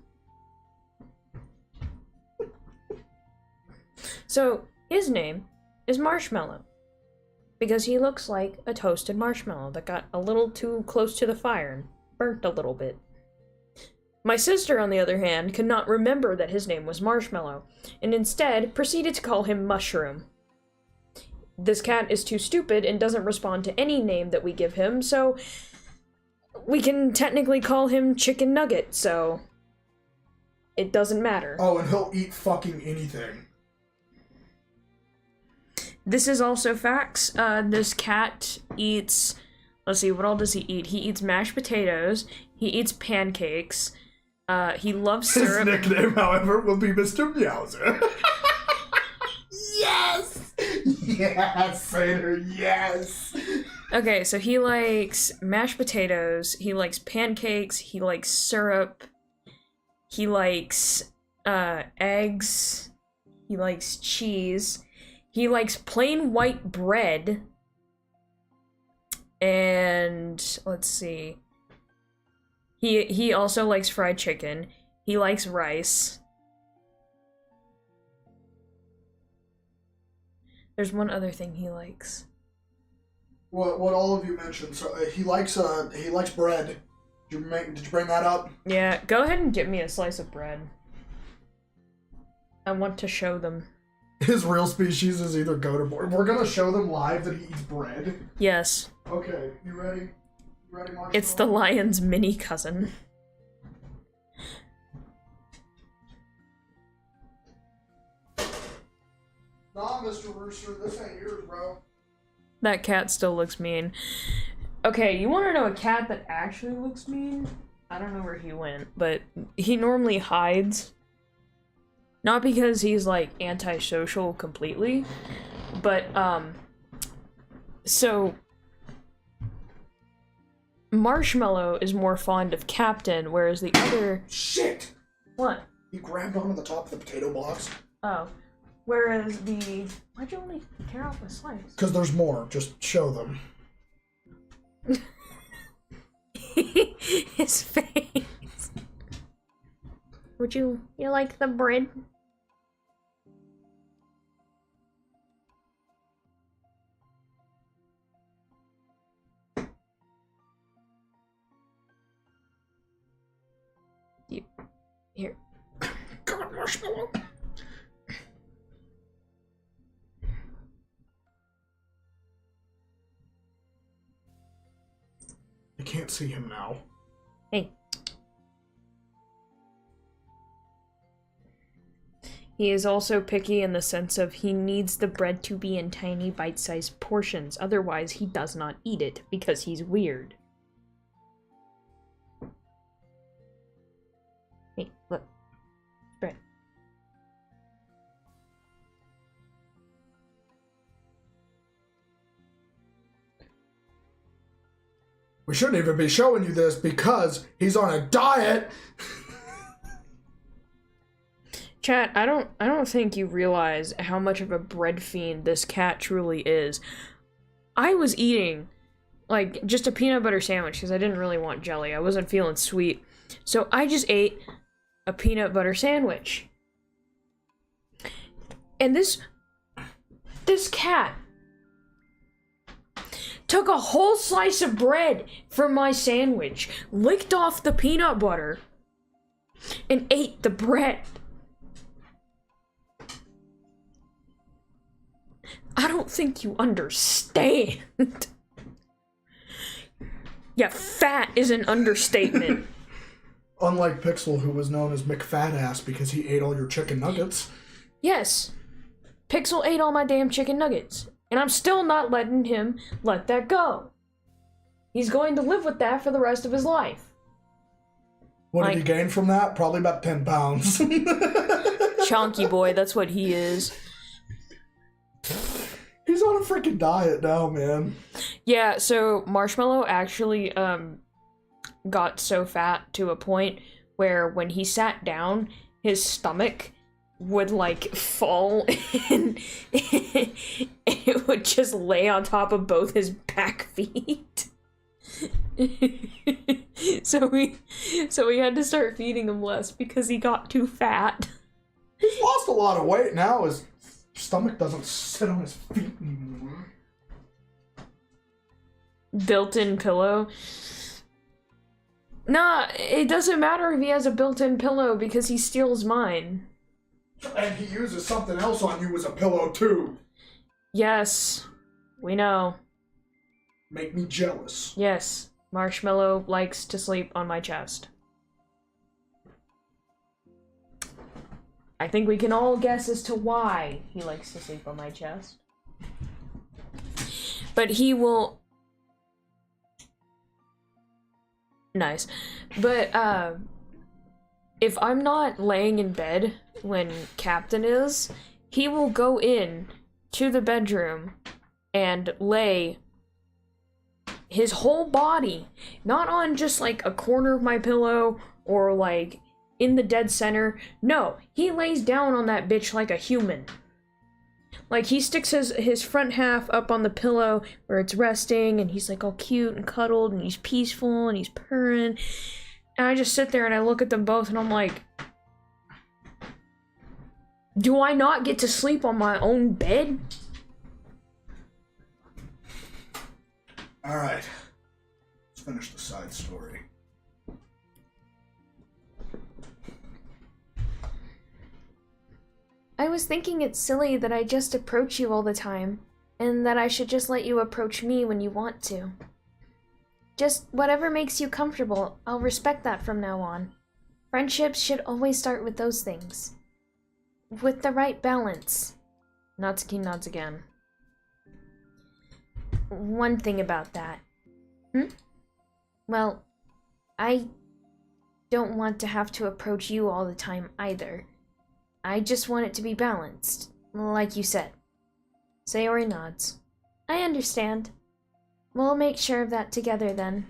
Speaker 2: So, his name is Marshmallow. Because he looks like a toasted marshmallow that got a little too close to the fire and burnt a little bit. My sister, on the other hand, could not remember that his name was Marshmallow, and instead proceeded to call him Mushroom. This cat is too stupid and doesn't respond to any name that we give him, so we can technically call him Chicken Nugget, so it doesn't matter.
Speaker 1: Oh, and he'll eat fucking anything.
Speaker 2: This is also facts. This cat eats... Let's see, what all does he eat? He eats mashed potatoes. He eats pancakes. He loves syrup.
Speaker 1: His nickname, however, will be Mr. Meowser. Yes! Yes, Satyr, yes!
Speaker 2: Okay, so he likes mashed potatoes. He likes pancakes. He likes syrup. He likes eggs. He likes cheese. He likes plain white bread. And let's see. He also likes fried chicken. He likes rice. There's one other thing he likes.
Speaker 1: What all of you mentioned. So he likes bread. Did you bring that up?
Speaker 2: Yeah, go ahead and get me a slice of bread. I want to show them.
Speaker 1: His real species is either goat or boar. We're gonna show them live that he eats bread.
Speaker 2: Yes.
Speaker 1: Okay, you ready? You ready, Marshall?
Speaker 2: It's the lion's mini cousin.
Speaker 1: Nah, Mr. Rooster, this ain't yours, bro.
Speaker 2: That cat still looks mean. Okay, you want to know a cat that actually looks mean? I don't know where he went, but he normally hides. Not because he's, like, antisocial completely, but, so... Marshmallow is more fond of Captain, whereas the other...
Speaker 1: Shit!
Speaker 2: What?
Speaker 1: You grabbed onto the top of the potato box.
Speaker 2: Oh. Whereas the... Why'd you only tear off a slice?
Speaker 1: Because there's more. Just show them.
Speaker 2: His face. Would you like the bread? Here.
Speaker 1: God, Marshmallow. I can't see him now.
Speaker 2: Hey. He is also picky in the sense of he needs the bread to be in tiny bite-sized portions, otherwise he does not eat it because he's weird. Hey, look. Bread.
Speaker 1: We shouldn't even be showing you this because he's on a diet.
Speaker 2: Chat, I don't think you realize how much of a bread fiend this cat truly is. I was eating, like, just a peanut butter sandwich because I didn't really want jelly. I wasn't feeling sweet. So I just ate a peanut butter sandwich. And this cat took a whole slice of bread from my sandwich, licked off the peanut butter, and ate the bread. I don't think you understand. Yeah, fat is an understatement.
Speaker 1: Unlike Pixel, who was known as McFatass because he ate all your chicken nuggets.
Speaker 2: Yes, Pixel ate all my damn chicken nuggets, and I'm still not letting him let that go. He's going to live with that for the rest of his life.
Speaker 1: What did he gain from that? Probably about 10 pounds.
Speaker 2: Chunky boy, that's what he is.
Speaker 1: He's on a freaking diet now, man.
Speaker 2: Yeah, so Marshmallow actually got so fat to a point where when he sat down, his stomach would like fall and it would just lay on top of both his back feet. so we had to start feeding him less because he got too fat.
Speaker 1: He's lost a lot of weight now. His stomach doesn't sit on his feet anymore.
Speaker 2: Built-in pillow. Nah, it doesn't matter if he has a built-in pillow because he steals mine.
Speaker 1: And he uses something else on you as a pillow too.
Speaker 2: Yes, we know.
Speaker 1: Make me jealous.
Speaker 2: Yes, Marshmallow likes to sleep on my chest. I think we can all guess as to why he likes to sleep on my chest. But he will... Nice. But, if I'm not laying in bed when Captain is, he will go in to the bedroom and lay his whole body, not on just like a corner of my pillow or like in the dead center. No, he lays down on that bitch like a human. Like he sticks his front half up on the pillow where it's resting and he's like all cute and cuddled and he's peaceful and he's purring. And I just sit there and I look at them both and I'm like, do I not get to sleep on my own bed?
Speaker 1: Alright. Let's finish the side story.
Speaker 3: I was thinking it's silly that I just approach you all the time, and that I should just let you approach me when you want to. Just whatever makes you comfortable, I'll respect that from now on. Friendships should always start with those things. With the right balance.
Speaker 2: Natsuki nods again.
Speaker 3: One thing about that. Well, I don't want to have to approach you all the time either. I just want it to be balanced, like you said.
Speaker 2: Sayori nods.
Speaker 3: I understand. We'll make sure of that together then.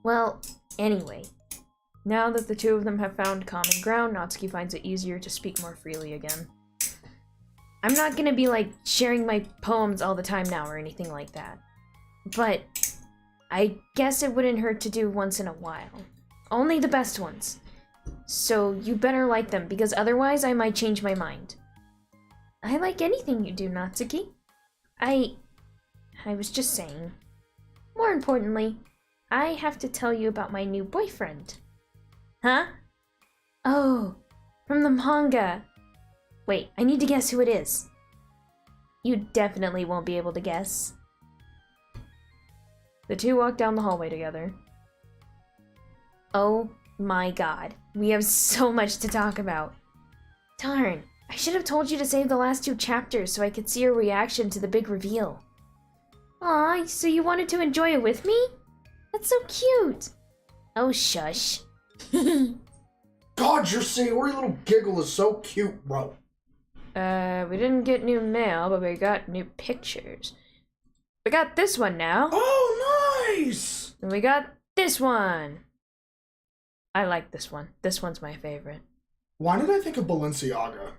Speaker 2: Well, anyway. Now that the two of them have found common ground, Natsuki finds it easier to speak more freely again. I'm not gonna be like sharing my poems all the time now or anything like that. But I guess it wouldn't hurt to do once in a while. Only the best ones. So you better like them, because otherwise I might change my mind. I like anything you do, Natsuki. I was just saying. More importantly, I have to tell you about my new boyfriend. Huh? Oh, from the manga. Wait, I need to guess who it is. You definitely won't be able to guess. The two walk down the hallway together. Oh my god, we have so much to talk about. Darn, I should have told you to save the last 2 chapters so I could see your reaction to the big reveal. Aw, so you wanted to enjoy it with me? That's so cute. Oh, shush.
Speaker 1: God, your Sayori little giggle is so cute, bro.
Speaker 2: We didn't get new mail, but we got new pictures. We got this one now.
Speaker 1: Oh, nice!
Speaker 2: And we got this one. I like this one. This one's my favorite.
Speaker 1: Why did I think of Balenciaga?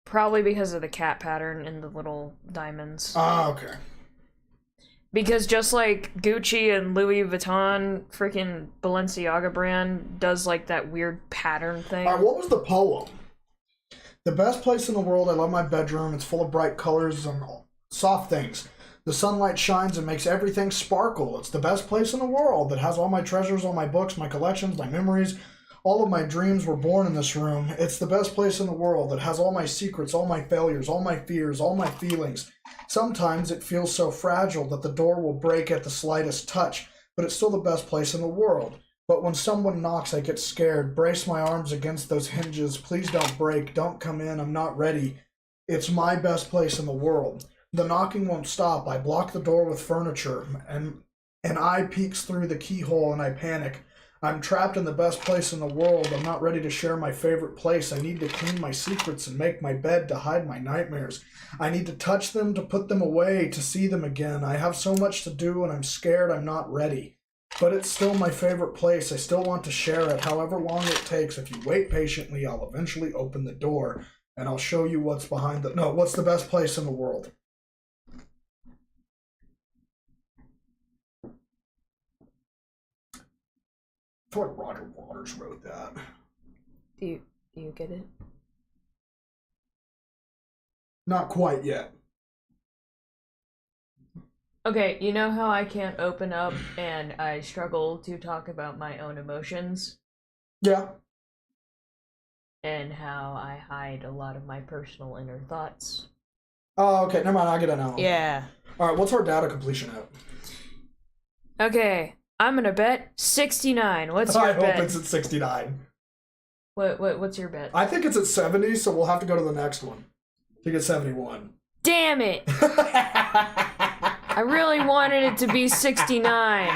Speaker 2: Probably because of the cat pattern and the little diamonds.
Speaker 1: Ah, okay.
Speaker 2: Because just like Gucci and Louis Vuitton, freaking Balenciaga brand does like that weird pattern thing.
Speaker 1: Alright, what was the poem? The best place in the world, I love my bedroom, it's full of bright colors and soft things. The sunlight shines and makes everything sparkle. It's the best place in the world that has all my treasures, all my books, my collections, my memories. All of my dreams were born in this room. It's the best place in the world that has all my secrets, all my failures, all my fears, all my feelings. Sometimes it feels so fragile that the door will break at the slightest touch, but it's still the best place in the world. But when someone knocks, I get scared. Brace my arms against those hinges. Please don't break. Don't come in. I'm not ready. It's my best place in the world. The knocking won't stop. I block the door with furniture, and an eye peeks through the keyhole, and I panic. I'm trapped in the best place in the world. I'm not ready to share my favorite place. I need to clean my secrets and make my bed to hide my nightmares. I need to touch them, to put them away, to see them again. I have so much to do, and I'm scared I'm not ready. But it's still my favorite place. I still want to share it, however long it takes. If you wait patiently, I'll eventually open the door, and I'll show you what's behind the... No, what's the best place in the world? I feel like Roger Waters wrote that.
Speaker 2: Do you get it?
Speaker 1: Not quite yet.
Speaker 2: Okay, you know how I can't open up and I struggle to talk about my own emotions?
Speaker 1: Yeah.
Speaker 2: And how I hide a lot of my personal inner thoughts?
Speaker 1: Oh, okay, never mind, I'll get it now.
Speaker 2: Yeah.
Speaker 1: Alright, what's our data completion at?
Speaker 2: Okay, I'm gonna bet 69. What's your bet?
Speaker 1: I hope it's at 69.
Speaker 2: What's your bet?
Speaker 1: I think it's at 70, so we'll have to go to the next one. I think it's 71.
Speaker 2: Damn it! I really wanted it to be 69.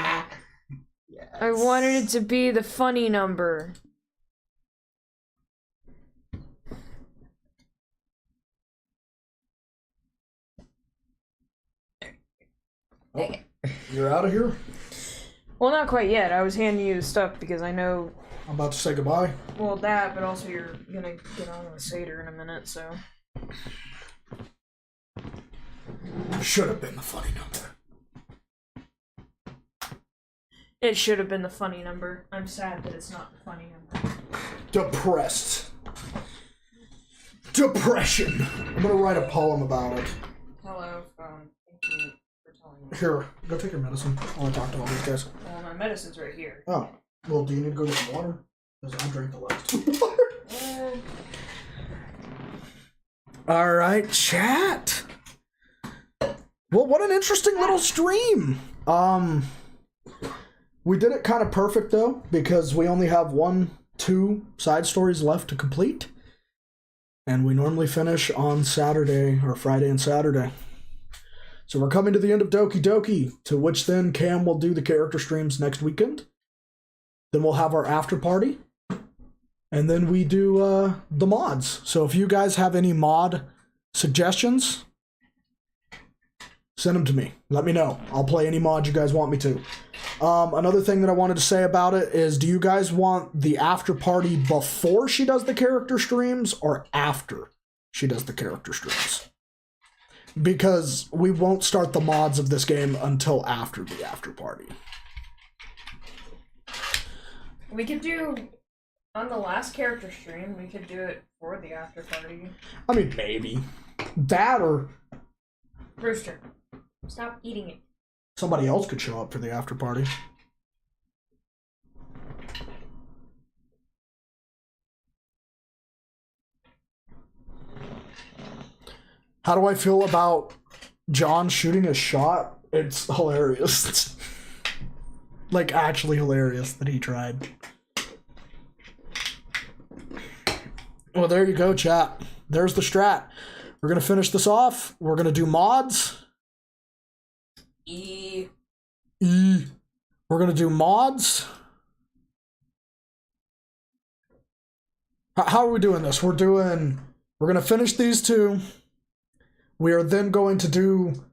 Speaker 2: Yes. I wanted it to be the funny number.
Speaker 1: Oh, you're out of here?
Speaker 2: Well, not quite yet. I was handing you the stuff because I know...
Speaker 1: I'm about to say goodbye.
Speaker 2: Well, that, but also you're gonna get on with Seder in a minute, so...
Speaker 1: Should have been the funny number.
Speaker 2: It should have been the funny number. I'm sad that it's not the funny number.
Speaker 1: Depressed. Depression. I'm gonna write a poem about it.
Speaker 2: Hello, thank you for telling me.
Speaker 1: Here, go take your medicine. I want to talk to all these guys.
Speaker 2: Well, my medicine's right here.
Speaker 1: Oh. Well, do you need to go get some water? Because I drank the last water. Alright, chat. Well, what an interesting little stream. We did it kind of perfect, though, because we only have 2 side stories left to complete. And we normally finish on Saturday, or Friday and Saturday. So we're coming to the end of Doki Doki, to which then Cam will do the character streams next weekend. Then we'll have our after party. And then we do the mods. So if you guys have any mod suggestions, send them to me. Let me know. I'll play any mod you guys want me to. Another thing that I wanted to say about it is, do you guys want the after party before she does the character streams or after? she does the character streams. Because we won't start the mods of this game until after the after party.
Speaker 2: We could do, on the last character stream, we could do it for the after party.
Speaker 1: I mean, maybe. That or...
Speaker 2: Rooster, stop eating it.
Speaker 1: somebody else could show up for the after party. How do I feel about John shooting a shot? It's hilarious. Like, actually hilarious that he tried. Well, there you go, chat. There's the strat. We're going to finish this off. We're going to do mods. We're going to do mods. How are we doing this? We're going to finish these two. We are then going to do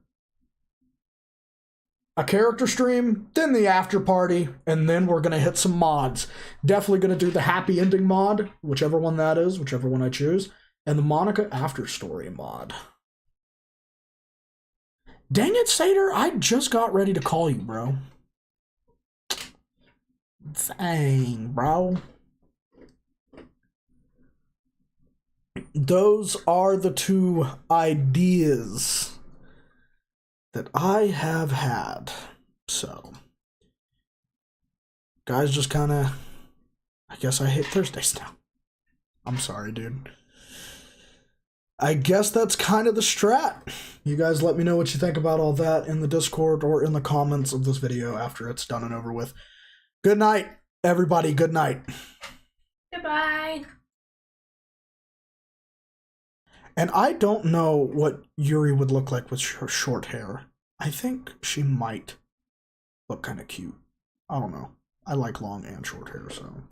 Speaker 1: a character stream, then the after party, and then we're going to hit some mods. Definitely going to do the happy ending mod, whichever one that is, whichever one I choose, and the Monica after story mod. Dang it, Sater, I just got ready to call you, bro. Dang, bro. Those are the two ideas that I have had. So, guys, just kind of, I guess I hate Thursdays now. I'm sorry, dude. I guess that's kind of the strat. You guys let me know what you think about all that in the Discord or in the comments of this video after it's done and over with. Good night, everybody. Good night.
Speaker 2: Goodbye.
Speaker 1: And I don't know what Yuri would look like with her short hair. I think she might look kind of cute. I don't know. I like long and short hair, so...